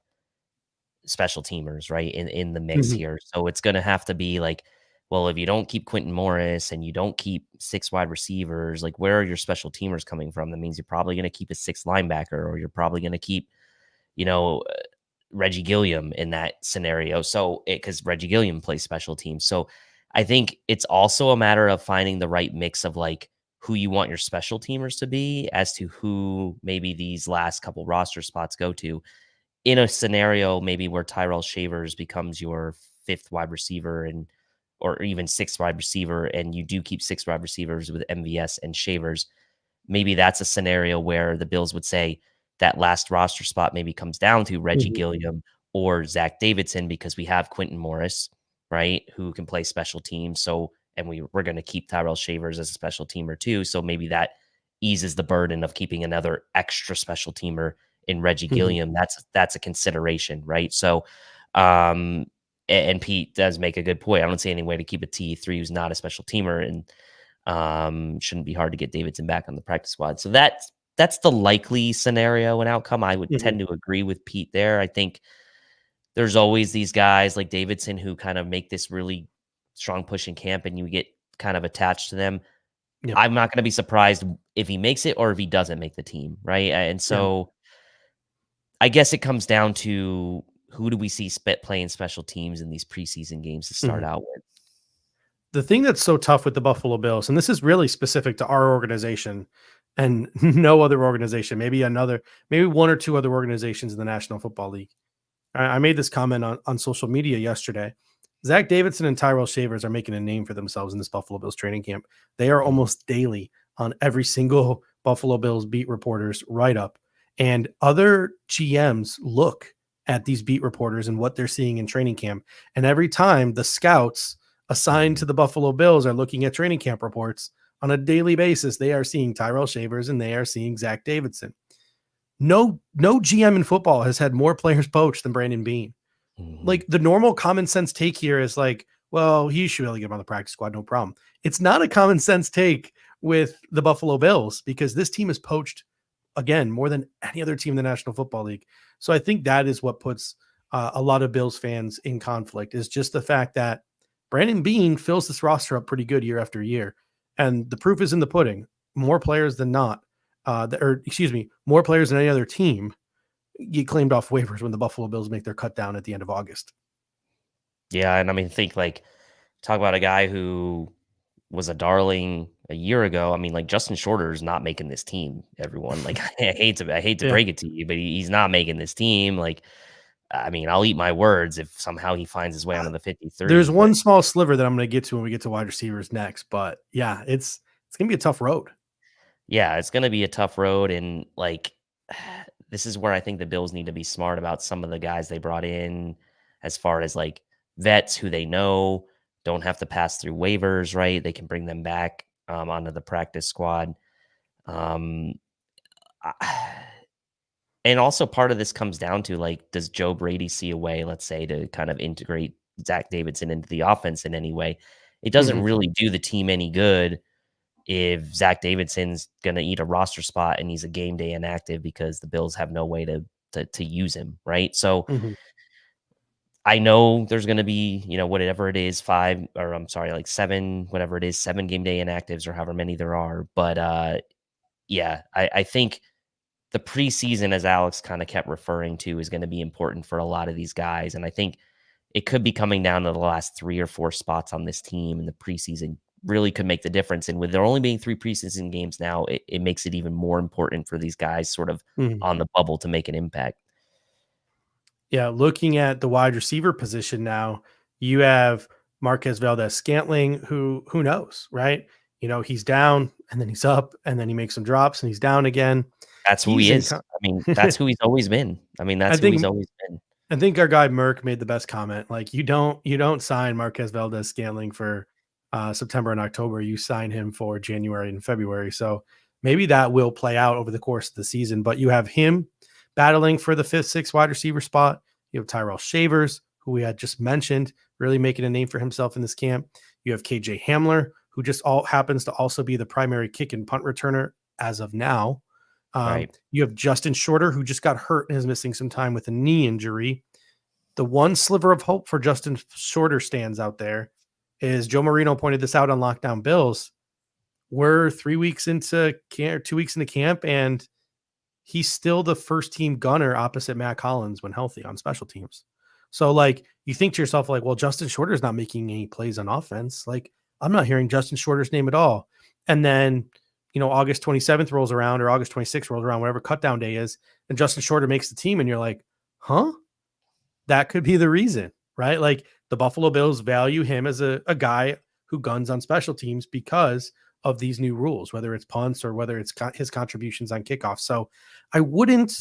special teamers, right, in the mix here. So it's going to have to be like well, if you don't keep Quentin Morris and you don't keep 6 wide receivers, like where are your special teamers coming from? That means you're probably going to keep a 6th linebacker, or you're probably going to keep, you know, Reggie Gilliam in that scenario. So because Reggie Gilliam plays special teams. So I think it's also a matter of finding the right mix of like who you want your special teamers to be as to who maybe these last couple roster spots go to in a scenario maybe where Tyrell Shavers becomes your 5th wide receiver and or even 6th wide receiver, and you do keep 6 wide receivers with MVS and Shavers. Maybe that's a scenario where the Bills would say that last roster spot maybe comes down to Reggie Gilliam or Zach Davidson, because we have Quentin Morris, right, who can play special teams. So, and we're going to keep Tyrell Shavers as a special teamer too. So maybe that eases the burden of keeping another extra special teamer in Reggie Gilliam. That's a consideration, right? So, and Pete does make a good point. I don't see any way to keep a T3 who's not a special teamer, and shouldn't be hard to get Davidson back on the practice squad. So that's the likely scenario and outcome. I would tend to agree with Pete there. I think there's always these guys like Davidson who kind of make this really strong push in camp, and you get kind of attached to them. Yeah. I'm not going to be surprised if he makes it or if he doesn't make the team, right? And so I guess it comes down to who do we see playing special teams in these preseason games to start out with. The thing that's so tough with the Buffalo Bills, and this is really specific to our organization and no other organization, maybe one or two other organizations in the National Football League. I made this comment on social media yesterday. Zach Davidson and Tyrell Shavers are making a name for themselves in this Buffalo Bills training camp. They are almost daily on every single Buffalo Bills beat reporter's write-up. And other GMs look at these beat reporters and what they're seeing in training camp. And every time the scouts assigned to the Buffalo Bills are looking at training camp reports on a daily basis, they are seeing Tyrell Shavers and they are seeing Zach Davidson. No GM in football has had more players poached than Brandon Beane. Like the normal common sense take here is like, well, he should really get him on the practice squad, no problem. It's not a common sense take with the Buffalo Bills because this team is poached again more than any other team in the National Football League. So I think that is what puts a lot of Bills fans in conflict, is just the fact that Brandon Beane fills this roster up pretty good year after year. And the proof is in the pudding. More players than not, more players than any other team get claimed off waivers when the Buffalo Bills make their cut down at the end of August. Yeah, and I mean, talk about a guy who was a darling a year ago. I mean, like Justin Shorter is not making this team, everyone. Like I hate to break it to you, but he's not making this team. Like, I mean, I'll eat my words if somehow he finds his way onto the 53. There's one small sliver that I'm going to get to when we get to wide receivers next, but yeah, it's going to be a tough road. Yeah, it's going to be a tough road. And like, this is where I think the Bills need to be smart about some of the guys they brought in as far as like vets who they know don't have to pass through waivers, right? They can bring them back onto the practice squad. And also part of this comes down to like, does Joe Brady see a way, let's say, to kind of integrate Zach Davidson into the offense in any way? It doesn't really do the team any good if Zach Davidson's going to eat a roster spot and he's a game day inactive because the Bills have no way to use him, right? So I know there's going to be, whatever it is, 7 game day inactives or however many there are. But I think the preseason, as Alex kind of kept referring to, is going to be important for a lot of these guys. And I think it could be coming down to the last 3 or 4 spots on this team in the preseason really could make the difference. And with there only being 3 preseason games now, it makes it even more important for these guys sort of on the bubble to make an impact. Yeah, looking at the wide receiver position now, you have Marquez Valdez-Scantling, who knows, right? He's down and then he's up and then he makes some drops and he's down again. That's who he is. I mean, that's who he's always been. I mean, who he's always been. I think our guy Merck made the best comment. Like, you don't sign Marquez Valdez-Scantling for September and October. You sign him for January and February. So maybe that will play out over the course of the season. But you have him battling for the 5th, 6th wide receiver spot. You have Tyrell Shavers, who we had just mentioned, really making a name for himself in this camp. You have KJ Hamler, who just happens to also be the primary kick and punt returner as of now. Right. You have Justin Shorter, who just got hurt and is missing some time with a knee injury. The one sliver of hope for Justin Shorter stands out there is Joe Marino pointed this out on Lockdown Bills. We're 3 weeks into camp, 2 weeks into camp, and he's still the first team gunner opposite Matt Collins when healthy on special teams. So like you think to yourself, like, well, Justin Shorter's not making any plays on offense. Like I'm not hearing Justin Shorter's name at all. And then, August 27th rolls around or August 26th rolls around, whatever cutdown day is, and Justin Shorter makes the team. And you're like, huh? That could be the reason, right? Like the Buffalo Bills value him as a guy who guns on special teams because of these new rules, whether it's punts or whether it's his contributions on kickoff. So I wouldn't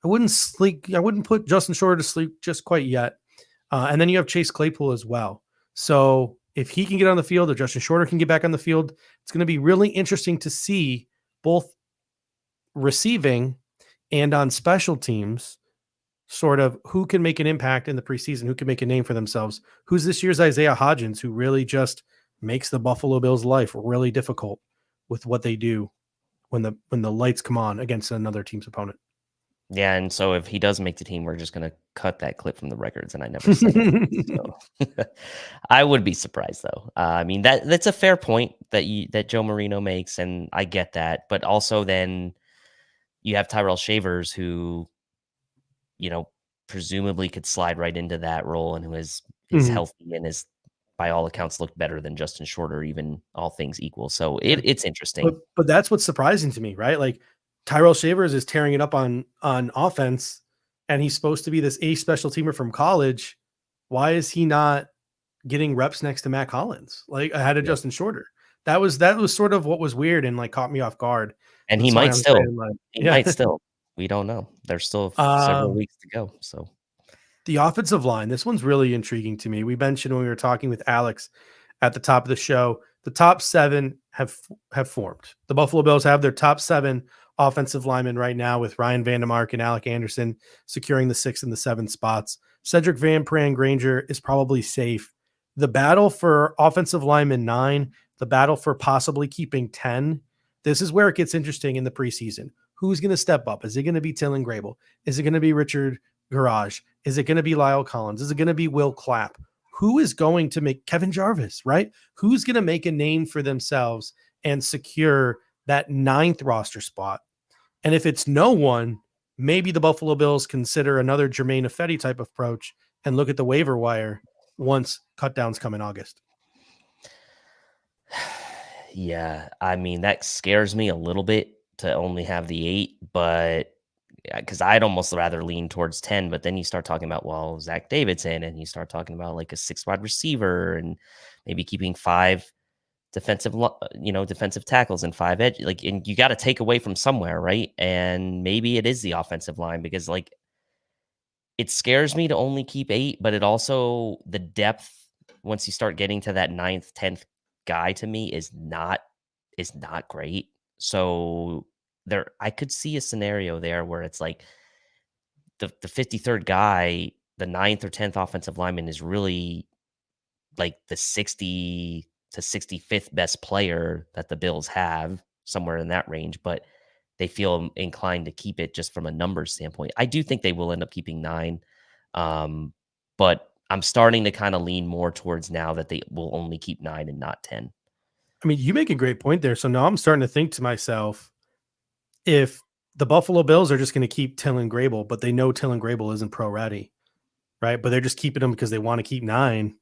put Justin Shorter to sleep just quite yet. And then you have Chase Claypool as well. So if he can get on the field or Justin Shorter can get back on the field, it's going to be really interesting to see both receiving and on special teams sort of who can make an impact in the preseason, who can make a name for themselves. Who's this year's Isaiah Hodgins, who really just makes the Buffalo Bills' life really difficult with what they do when the lights come on against another team's opponent. Yeah, and so if he does make the team, we're just going to cut that clip from the records, and I never said it. So I would be surprised, though. I mean, that's a fair point that Joe Marino makes, and I get that. But also then you have Tyrell Shavers, who, presumably could slide right into that role and who is healthy and is, by all accounts, looked better than Justin Shorter, even all things equal. So it's interesting. But that's what's surprising to me, right? Like, Tyrell Shavers is tearing it up on offense, and he's supposed to be this ace special teamer from college. Why is he not getting reps next to Matt Collins, like ahead of Justin Shorter? That was sort of what was weird and like caught me off guard. And he might still. We don't know. There's still several weeks to go. So the offensive line, this one's really intriguing to me. We mentioned when we were talking with Alex at the top of the show, the top 7 have formed. The Buffalo Bills have their top 7 offensive linemen right now, with Ryan Vandemark and Alec Anderson securing the 6th and the 7th spots. Cedric Van Pran Granger is probably safe. The battle for offensive lineman 9, the battle for possibly keeping 10. This is where it gets interesting in the preseason. Who's going to step up? Is it going to be Tillin Grable? Is it going to be Richard Garage? Is it going to be Lyle Collins? Is it going to be Will Clapp? Who is going to make Kevin Jarvis, right? Who's going to make a name for themselves and secure that 9th roster spot? And if it's no one, maybe the Buffalo Bills consider another Jermaine Ifedi type of approach and look at the waiver wire once cutdowns come in August. Yeah, I mean, that scares me a little bit to only have the 8, but because I'd almost rather lean towards 10, but then you start talking about, well, Zach Davidson, and you start talking about like a 6 wide receiver and maybe keeping 5 defensive tackles and 5 edge, like, and you got to take away from somewhere, right? And maybe it is the offensive line, because like it scares me to only keep 8, but it also, the depth once you start getting to that 9th, 10th guy, to me is not great. So I could see a scenario there where it's like the 53rd guy, the 9th or 10th offensive lineman is really like the 60 to 65th best player that the Bills have, somewhere in that range, but they feel inclined to keep it just from a numbers standpoint. I do think they will end up keeping 9, but I'm starting to kind of lean more towards now that they will only keep 9 and not 10. I mean, you make a great point there. So now I'm starting to think to myself, if the Buffalo Bills are just going to keep Tillin Grable, but they know Tillin Grable isn't pro ready, right? But they're just keeping him because they want to keep 9.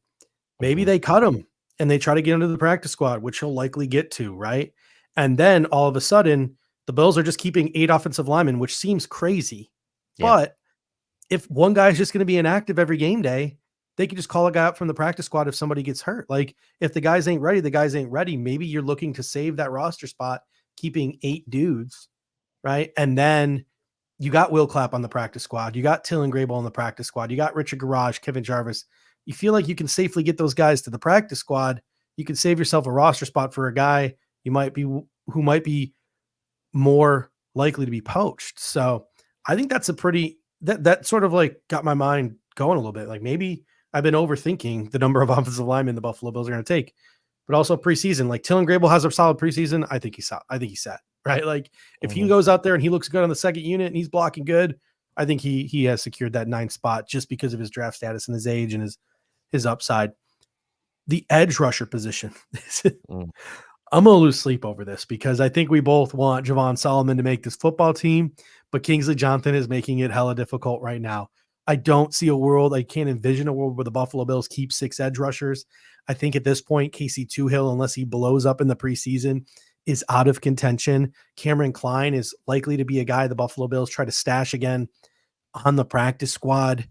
Maybe they cut him and they try to get into the practice squad, which he'll likely get to, right? And then all of a sudden, the Bills are just keeping 8 offensive linemen, which seems crazy. Yeah. But if one guy is just going to be inactive every game day, they can just call a guy up from the practice squad if somebody gets hurt. Like, if the guys ain't ready, the guys ain't ready. Maybe you're looking to save that roster spot, keeping 8 dudes, right? And then you got Will Clapp on the practice squad. You got Tillin Grable on the practice squad. You got Richard Garage, Kevin Jarvis. You feel like you can safely get those guys to the practice squad. You can save yourself a roster spot for a guy who might be more likely to be poached. So I think that's that sort of like got my mind going a little bit. Like, maybe I've been overthinking the number of offensive linemen the Buffalo Bills are going to take, but also preseason. Like, Tillin Grable has a solid preseason. I think he's set, right? Like, if he goes out there and he looks good on the second unit and he's blocking good, I think he has secured that 9th spot just because of his draft status and his age and his upside. The edge rusher position. Mm. I'm going to lose sleep over this because I think we both want Javon Solomon to make this football team, but Kingsley Jonathan is making it hella difficult right now. I don't see a world, I can't envision a world where the Buffalo Bills keep 6 edge rushers. I think at this point, Casey Toohill, unless he blows up in the preseason, is out of contention. Cameron Klein is likely to be a guy the Buffalo Bills try to stash again on the practice squad.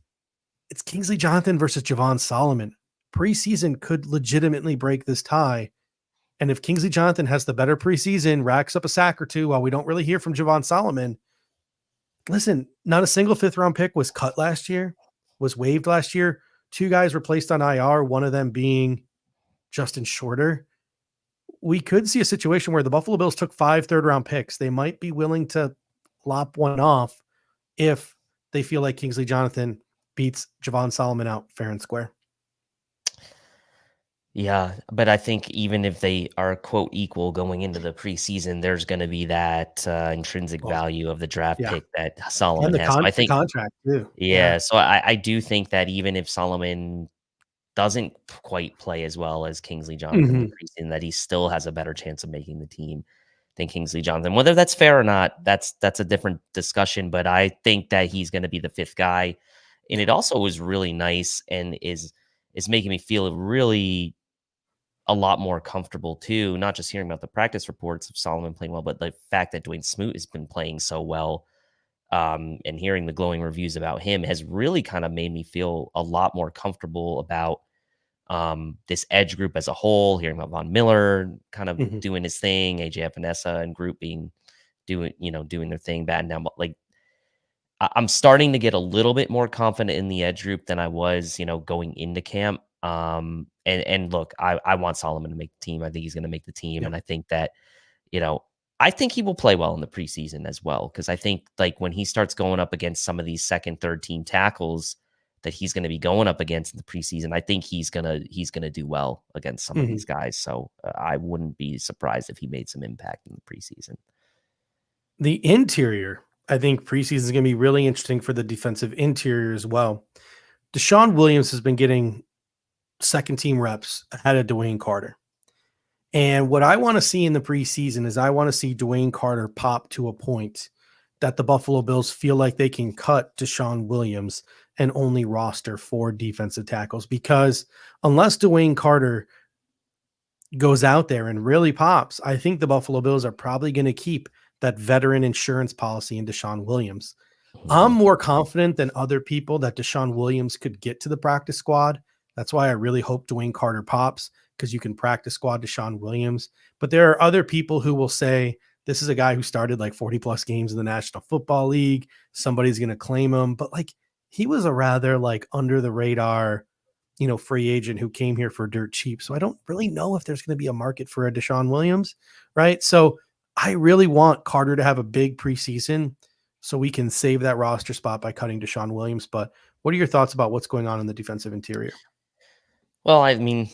It's Kingsley Jonathan versus Javon Solomon. Preseason could legitimately break this tie. And if Kingsley Jonathan has the better preseason, racks up a sack or two while we don't really hear from Javon Solomon, listen, not a single 5th-round pick was cut last year, was waived last year. 2 guys were placed on IR, one of them being Justin Shorter. We could see a situation where the Buffalo Bills took 5 third-round picks. They might be willing to lop one off if they feel like Kingsley Jonathan beats Javon Solomon out fair and square. Yeah, but I think even if they are quote equal going into the preseason, there's going to be that intrinsic value of the draft pick that Solomon And the has. So I think contract too. Yeah, so I do think that even if Solomon doesn't quite play as well as Kingsley Jonathan in the preseason, that he still has a better chance of making the team than Kingsley Jonathan. Whether that's fair or not, that's a different discussion. But I think that he's going to be the 5th guy, and it also was really nice and is making me feel really a lot more comfortable too. Not just hearing about the practice reports of Solomon playing well, but the fact that Dwayne Smoot has been playing so well. And hearing the glowing reviews about him has really kind of made me feel a lot more comfortable about this edge group as a whole. Hearing about Von Miller kind of doing his thing, AJ Epinesa and group doing their thing, batting down. But like, I'm starting to get a little bit more confident in the edge group than I was, going into camp. And look, I want Solomon to make the team. I think he's going to make the team, and I think that, I think he will play well in the preseason as well, because I think like when he starts going up against some of these 2nd, 3rd team tackles that he's going to be going up against in the preseason, I think he's gonna do well against some of these guys. So I wouldn't be surprised if he made some impact in the preseason. The interior, I think preseason is going to be really interesting for the defensive interior as well. Deshaun Williams has been getting 2nd team reps ahead of Dwayne Carter. And what I want to see in the preseason is I want to see Dwayne Carter pop to a point that the Buffalo Bills feel like they can cut Deshaun Williams and only roster 4 defensive tackles. Because unless Dwayne Carter goes out there and really pops, I think the Buffalo Bills are probably going to keep that veteran insurance policy in Deshaun Williams. I'm more confident than other people that Deshaun Williams could get to the practice squad. That's why I really hope Dwayne Carter pops, because you can practice squad Deshaun Williams. But there are other people who will say, this is a guy who started like 40 plus games in the National Football League. Somebody's going to claim him. But like, he was a rather like under the radar, free agent who came here for dirt cheap. So I don't really know if there's going to be a market for a Deshaun Williams, right? So I really want Carter to have a big preseason so we can save that roster spot by cutting Deshaun Williams. But what are your thoughts about what's going on in the defensive interior? Well, I mean,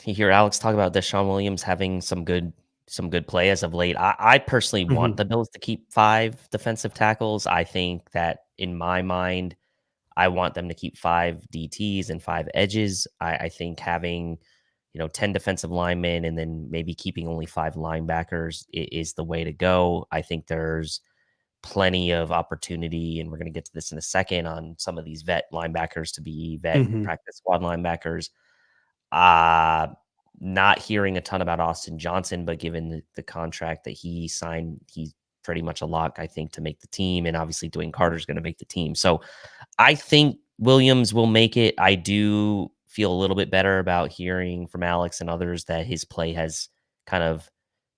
you hear Alex talk about Deshaun Williams having some good play as of late. I personally want the Bills to keep 5 defensive tackles. I think that in my mind, I want them to keep 5 DTs and 5 edges. I think having, 10 defensive linemen and then maybe keeping only 5 linebackers is the way to go. I think there's plenty of opportunity, and we're going to get to this in a second, on some of these vet linebackers to be vet practice squad linebackers. Not hearing a ton about Austin Johnson, but given the contract that he signed, he's pretty much a lock, I think, to make the team. And obviously Dwayne Carter's going to make the team. So I think Williams will make it. I do feel a little bit better about hearing from Alex and others that his play has kind of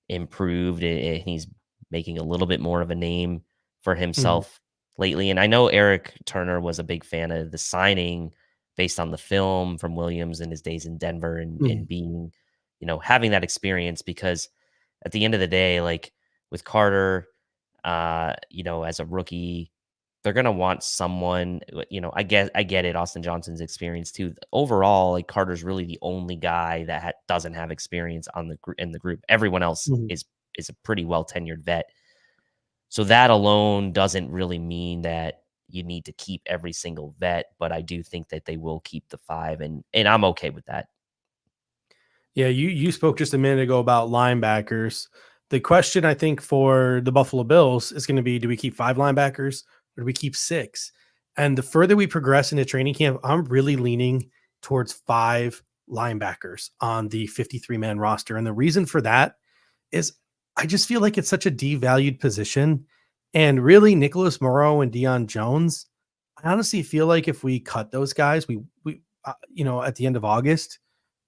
improved and he's making a little bit more of a name for himself lately. And I know Eric Turner was a big fan of the signing based on the film from Williams and his days in Denver and being, having that experience, because at the end of the day, like with Carter, as a rookie, they're going to want someone, I get it. Austin Johnson's experience too. Overall, like Carter's really the only guy that doesn't have experience in the group. Everyone else is a pretty well tenured vet. So that alone doesn't really mean that you need to keep every single vet, but I do think that they will keep the 5, and I'm okay with that. Yeah, you spoke just a minute ago about linebackers. The question I think for the Buffalo Bills is going to be, do we keep 5 linebackers or do we keep 6? And the further we progress into training camp, I'm really leaning towards 5 linebackers on the 53-man roster. And the reason for that is I just feel like it's such a devalued position. And really, Nicholas Morrow and Deion Jones, I honestly feel like if we cut those guys, at the end of August,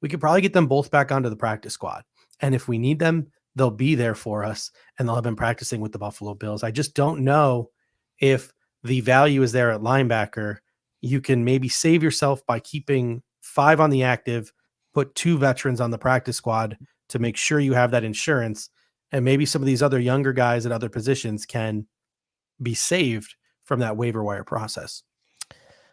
we could probably get them both back onto the practice squad. And if we need them, they'll be there for us and they'll have been practicing with the Buffalo Bills. I just don't know if the value is there at linebacker. You can maybe save yourself by keeping 5 on the active, put 2 veterans on the practice squad to make sure you have that insurance. And maybe some of these other younger guys at other positions can be saved from that waiver wire process.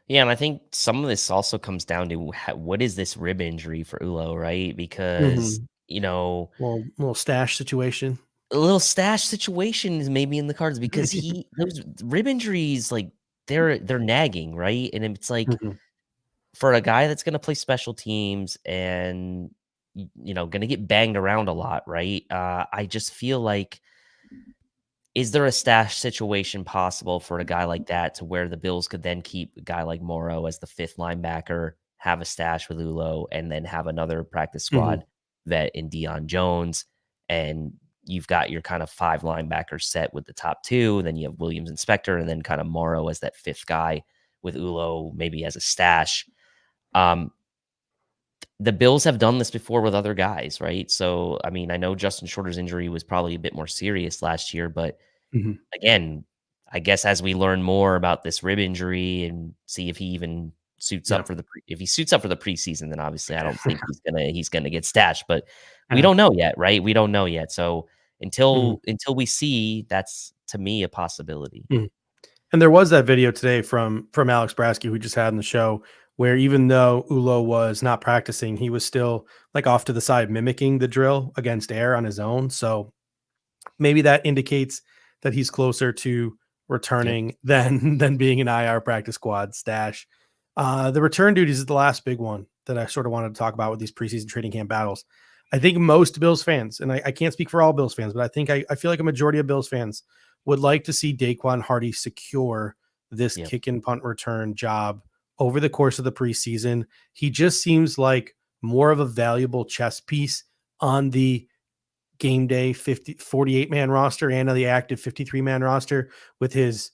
Yeah, and I think some of this also comes down to what is this rib injury for Ulo, right? Because, Little stash situation. a little stash situation is maybe in the cards because those rib injuries, like they're nagging, right? And it's like Mhm. for a guy that's going to play special teams and going to get banged around a lot, right? I just feel like, is there a stash situation possible for a guy like that to where the Bills could then keep a guy like Morrow as the 5th linebacker, have a stash with Ulo, and then have another practice Mhm. squad vet in Deion Jones, and you've got your kind of 5 linebackers set with the top 2, and then you have Williams and Spector, and then kind of Morrow as that 5th guy with Ulo maybe as a stash. The Bills have done this before with other guys, right? So, I mean, I know Justin Shorter's injury was probably a bit more serious last year, but Mhm. again, I guess as we learn more about this rib injury and see if he even suits Yeah. up for if he suits up for the preseason, then obviously I don't think he's gonna get stashed. But we Yeah. don't know yet, right? We don't know yet. So Mhm. until we see, that's to me a possibility. Mhm. And there was that video today from Alex Brasky, who we just had in the show, where even though Ulo was not practicing, he was still like off to the side mimicking the drill against air on his own. So maybe that indicates that he's closer to Yep. returning than being an IR practice squad stash. The return duties is the last big one that I sort of wanted to talk about with these preseason training camp battles. I think most Bills fans, and I can't speak for all Bills fans, but I feel like a majority of Bills fans would like to see Daquan Hardy secure this Yep. kick and punt return job over the course of the preseason. He just seems like more of a valuable chess piece on the game day 48-man roster and on the active 53-man roster with his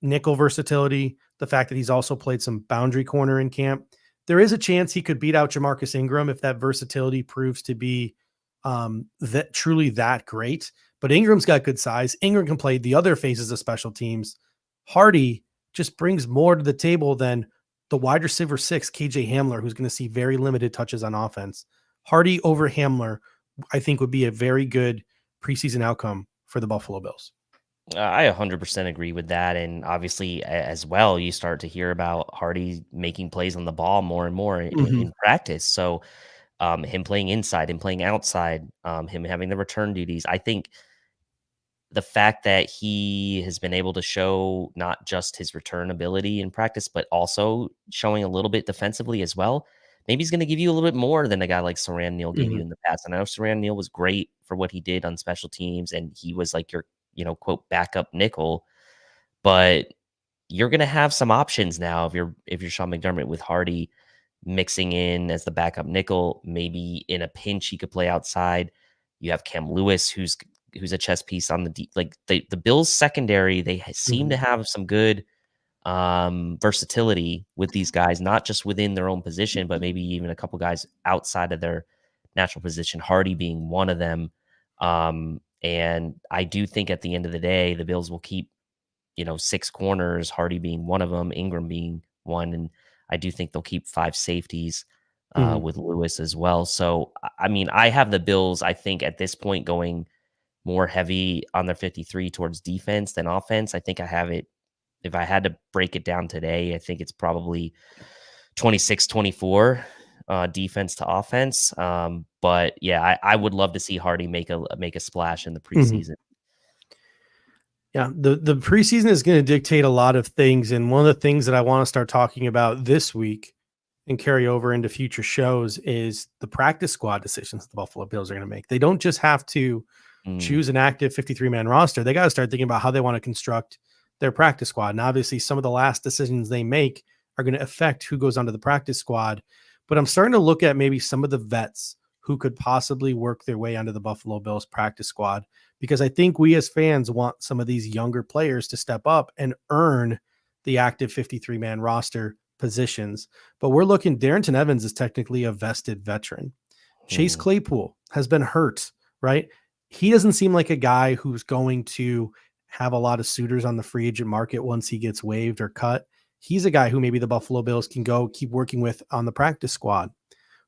nickel versatility, the fact that he's also played some boundary corner in camp. There is a chance he could beat out Jamarcus Ingram if that versatility proves to be that truly that great. But Ingram's got good size. Ingram can play the other phases of special teams. Hardy just brings more to the table than the wide receiver 6, KJ Hamler, who's going to see very limited touches on offense. Hardy over Hamler, I think, would be a very good preseason outcome for the Buffalo Bills. I 100% agree with that. And obviously, as well, you start to hear about Hardy making plays on the ball more and more in practice. So, him playing inside, him playing outside, him having the return duties. I think the fact that he has been able to show not just his return ability in practice, but also showing a little bit defensively as well, maybe he's going to give you a little bit more than a guy like Saran Neal gave you in the past. And I know Saran Neal was great for what he did on special teams, and he was like your, quote, backup nickel. But you're going to have some options now if you're Sean McDermott, with Hardy mixing in as the backup nickel. Maybe in a pinch he could play outside. You have Cam Lewis, who's a chess piece on the Bills secondary. They seem to have some good versatility with these guys, not just within their own position, but maybe even a couple guys outside of their natural position, Hardy being one of them. And I do think at the end of the day, the Bills will keep 6 corners, Hardy being one of them, Ingram being one, and I do think they'll keep 5 safeties with Lewis as well. So, I mean, I have the Bills, I think, at this point going more heavy on their 53 towards defense than offense. I think I have it, if I had to break it down today, I think it's probably 26-24 defense to offense. But yeah, I would love to see Hardy make a splash in the preseason. Yeah, the preseason is going to dictate a lot of things, and one of the things that I want to start talking about this week and carry over into future shows is the practice squad decisions the Buffalo Bills are going to make. They don't just have to choose an active 53-man roster. They got to start thinking about how they want to construct their practice squad. And obviously some of the last decisions they make are going to affect who goes onto the practice squad. But I'm starting to look at maybe some of the vets who could possibly work their way onto the Buffalo Bills practice squad, because I think we as fans want some of these younger players to step up and earn the active 53-man roster positions. But we're looking, Darrynton Evans is technically a vested veteran. Chase Claypool has been hurt, right? He doesn't seem like a guy who's going to have a lot of suitors on the free agent market once he gets waived or cut. He's a guy who maybe the Buffalo Bills can go keep working with on the practice squad.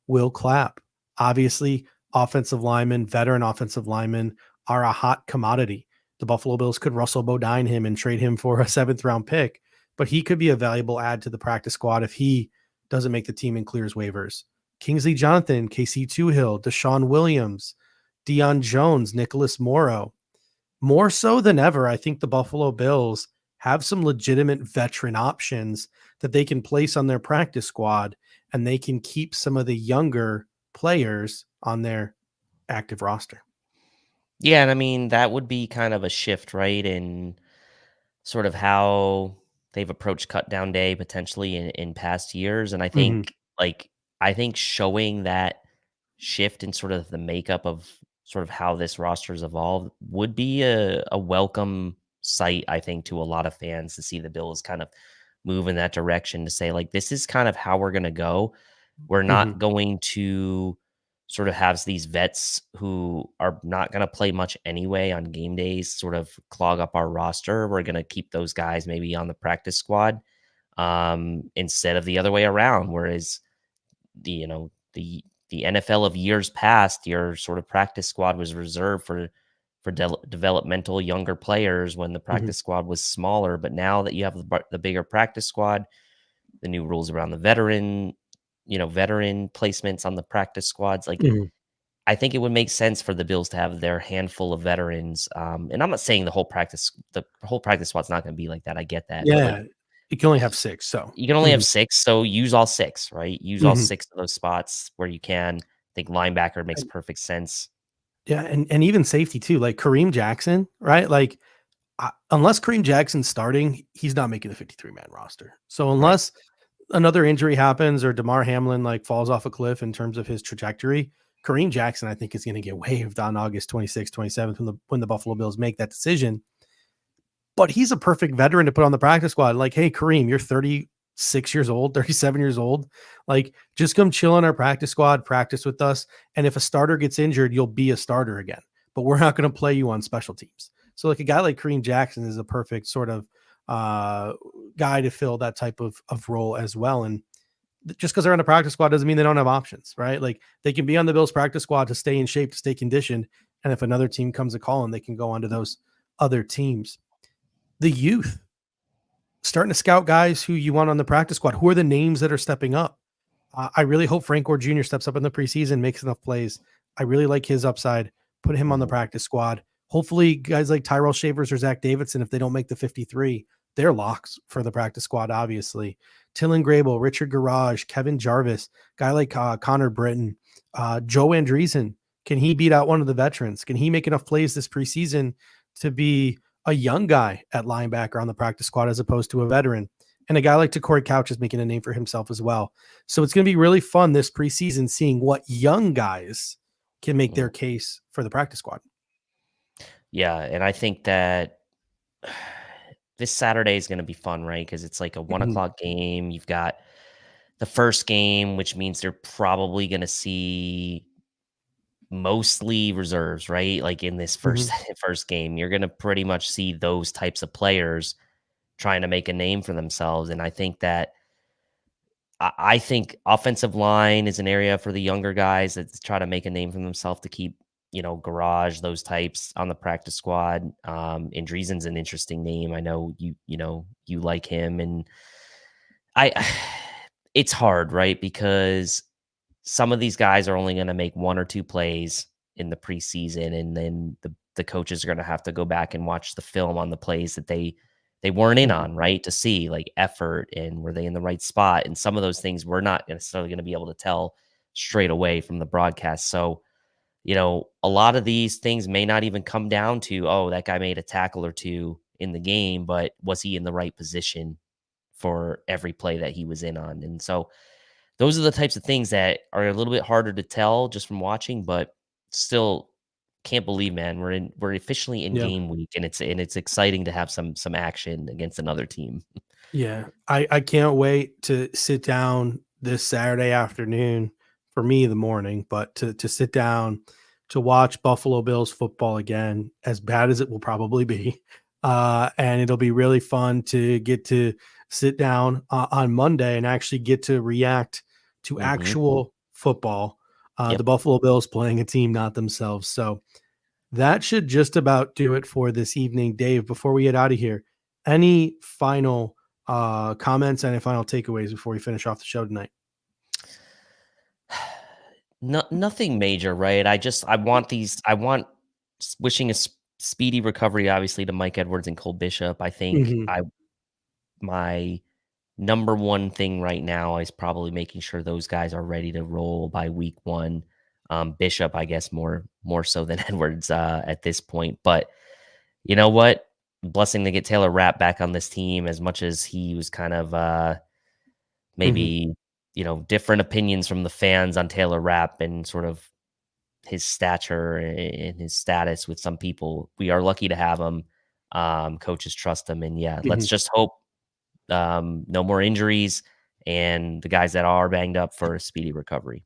Will Clapp, obviously offensive linemen, veteran offensive linemen are a hot commodity. The Buffalo Bills could Russell Bodine him and trade him for a 7th round pick, but he could be a valuable add to the practice squad if he doesn't make the team and clears waivers. Kingsley Jonathan, KC Toohill, Deshaun Williams, Deion Jones, Nicholas Morrow. More so than ever, I think the Buffalo Bills have some legitimate veteran options that they can place on their practice squad, and they can keep some of the younger players on their active roster. Yeah, and I mean, that would be kind of a shift, right, in sort of how they've approached cut down day potentially in past years. And I think I think showing that shift in sort of the makeup of sort of how this roster's evolved would be a welcome sight, I think, to a lot of fans to see the Bills kind of move in that direction, to say, like, this is kind of how we're going to go. We're not going to sort of have these vets who are not going to play much anyway on game days sort of clog up our roster. We're going to keep those guys maybe on the practice squad instead of the other way around. Whereas the NFL of years past, your sort of practice squad was reserved for developmental younger players when the practice squad was smaller. But now that you have the bigger practice squad, the new rules around the veteran placements on the practice squads, like I think it would make sense for the Bills to have their handful of veterans. And I'm not saying the whole practice squad's not going to be like that. I get that. Yeah. But, like, you can only have 6. So you can only have 6. So use all 6, right? Use all 6 of those spots where you can. I think linebacker makes perfect sense. Yeah. And even safety too, like Kareem Jackson, right? Like unless Kareem Jackson's starting, he's not making the 53-man roster. So unless another injury happens or DeMar Hamlin like falls off a cliff in terms of his trajectory, Kareem Jackson, I think, is going to get waived on August 26th, 27th when the Buffalo Bills make that decision. But he's a perfect veteran to put on the practice squad. Like, hey, Kareem, you're 36 years old, 37 years old. Like, just come chill on our practice squad, practice with us. And if a starter gets injured, you'll be a starter again. But we're not going to play you on special teams. So like a guy like Kareem Jackson is a perfect sort of guy to fill that type of role as well. And just because they're on the practice squad doesn't mean they don't have options, right? Like they can be on the Bills practice squad to stay in shape, to stay conditioned. And if another team comes a call, and they can go onto those other teams. The youth, starting to scout guys who you want on the practice squad. Who are the names that are stepping up? I really hope Frank Gore Jr. steps up in the preseason, makes enough plays. I really like his upside. Put him on the practice squad. Hopefully guys like Tyrell Shavers or Zach Davidson, if they don't make the 53, they're locks for the practice squad, obviously. Tillin Grable, Richard Garage, Kevin Jarvis, guy like Connor Britton, Joe Andreessen. Can he beat out one of the veterans? Can he make enough plays this preseason to be a young guy at linebacker on the practice squad as opposed to a veteran? And a guy like Corey Couch is making a name for himself as well. So it's going to be really fun this preseason seeing what young guys can make their case for the practice squad. Yeah, and I think that this Saturday is going to be fun, right? Because it's like a 1:00 game. You've got the first game, which means they're probably going to see mostly reserves, right? Like in this first game, you're going to pretty much see those types of players trying to make a name for themselves. And I think that I think offensive line is an area for the younger guys that try to make a name for themselves to keep, Garage, those types on the practice squad. Andreessen's an interesting name. I know you like him, and it's hard, right? Because some of these guys are only going to make 1 or 2 plays in the preseason, and then the coaches are going to have to go back and watch the film on the plays that they they weren't in on, right? To see like effort and were they in the right spot? And some of those things we're not necessarily going to be able to tell straight away from the broadcast. So, a lot of these things may not even come down to, oh, that guy made a tackle or two in the game, but was he in the right position for every play that he was in on? And so those are the types of things that are a little bit harder to tell just from watching, but still can't believe, man, we're officially in Yeah. game week, and it's exciting to have some action against another team. Yeah. I can't wait to sit down this Saturday afternoon, for me the morning, but to sit down to watch Buffalo Bills football again, as bad as it will probably be. And it'll be really fun to get to sit down on Monday and actually get to react to actual football. Yep. The Buffalo Bills playing a team, not themselves. So that should just about do it for this evening. Dave, before we get out of here, any final comments, any final takeaways before we finish off the show tonight? Nothing major, right? I want wishing a speedy recovery, obviously, to Mike Edwards and Cole Bishop. I think my number one thing right now is probably making sure those guys are ready to roll by week 1. Bishop, I guess, more so than Edwards at this point. But you know what? Blessing to get Taylor Rapp back on this team, as much as he was kind of maybe different opinions from the fans on Taylor Rapp and sort of his stature and his status with some people. We are lucky to have him. Coaches trust him, and let's just hope no more injuries and the guys that are banged up for a speedy recovery.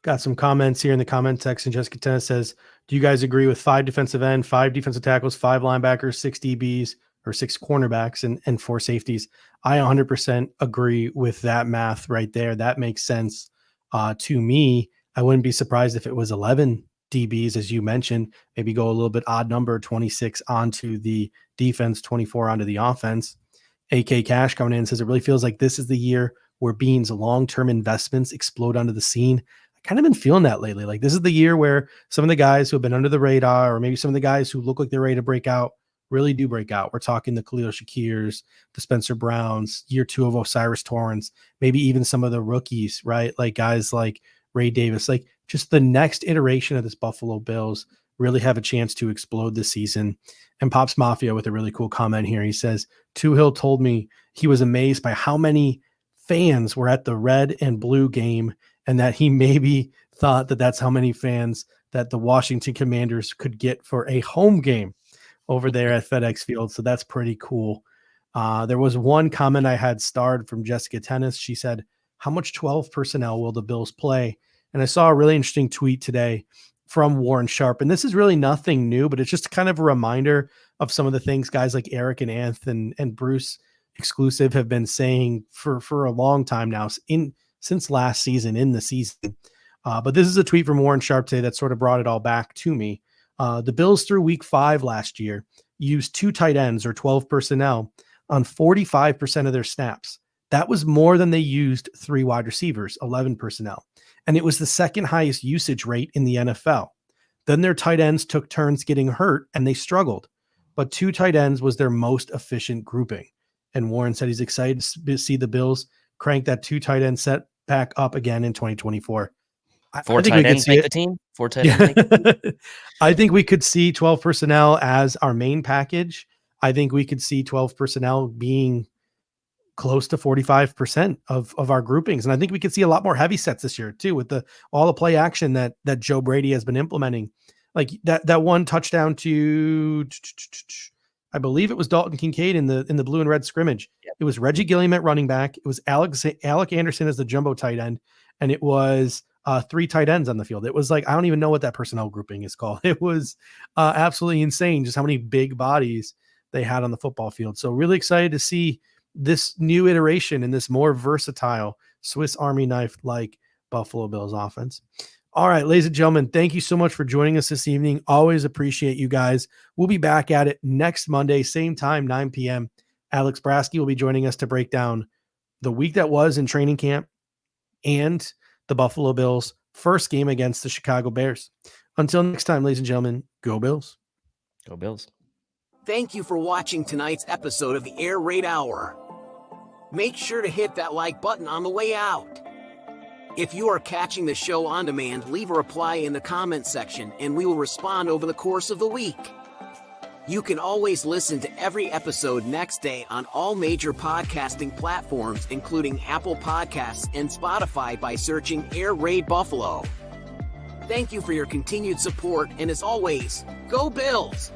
Got some comments here in the comment section. Jessica Tennis says, do you guys agree with 5 defensive end, 5 defensive tackles, 5 linebackers, 6 DBs, or 6 cornerbacks, and 4 safeties? I 100% agree with that math right there. That makes sense to me. I wouldn't be surprised if it was 11 DBs, as you mentioned, maybe go a little bit odd number, 26 onto the defense, 24 onto the offense. AK Cash coming in says, it really feels like this is the year where Bean's long-term investments explode onto the scene. Kind of been feeling that lately. Like, this is the year where some of the guys who have been under the radar, or maybe some of the guys who look like they're ready to break out, really do break out. We're talking the Khalil Shakirs, the Spencer Browns, year 2 of Osiris Torrance, maybe even some of the rookies, right? Like guys like Ray Davis, like just the next iteration of this Buffalo Bills really have a chance to explode this season. And Pops Mafia with a really cool comment here. He says, Tuhill told me he was amazed by how many fans were at the red and blue game, and that he maybe thought that that's how many fans that the Washington Commanders could get for a home game over there at FedEx Field. So that's pretty cool. There was one comment I had starred from Jessica Tennis. She said, how much 12 personnel will the Bills play? And I saw a really interesting tweet today from Warren Sharp. And this is really nothing new, but it's just kind of a reminder of some of the things guys like Eric and Anth and Bruce Exclusive have been saying for a long time now, since last season, in the season. But this is a tweet from Warren Sharp today that sort of brought it all back to me. The Bills through week 5 last year used 2 tight ends, or 12 personnel, on 45% of their snaps. That was more than they used 3 wide receivers, 11 personnel. And it was the second highest usage rate in the NFL. Then their tight ends took turns getting hurt and they struggled. But 2 tight ends was their most efficient grouping. And Warren said he's excited to see the Bills crank that 2 tight end set back up again in 2024. 4 tight ends make the team? 4 tight ends make the team? I think we could see 12 personnel as our main package. I think we could see 12 personnel being close to 45% of our groupings. And I think we could see a lot more heavy sets this year too, with all the play action that Joe Brady has been implementing. Like that one touchdown to, I believe it was Dalton Kincaid in the blue and red scrimmage. Yep. It was Reggie Gilliam at running back. It was Alec Anderson as the jumbo tight end. And it was 3 tight ends on the field. It was like, I don't even know what that personnel grouping is called. It was absolutely insane just how many big bodies they had on the football field. So really excited to see this new iteration in this more versatile Swiss Army knife like Buffalo Bills offense. All right, ladies and gentlemen, thank you so much for joining us this evening. Always appreciate you guys. We'll be back at it next Monday, same time, 9 p.m. Alex Brasky will be joining us to break down the week that was in training camp and the Buffalo Bills' first game against the Chicago Bears. Until next time, ladies and gentlemen, go Bills. Go Bills. Thank you for watching tonight's episode of the Air Raid Hour. Make sure to hit that like button on the way out. If you are catching the show on demand, leave a reply in the comment section and we will respond over the course of the week. You can always listen to every episode next day on all major podcasting platforms, including Apple Podcasts and Spotify, by searching Air Raid Buffalo. Thank you for your continued support, and as always, go Bills!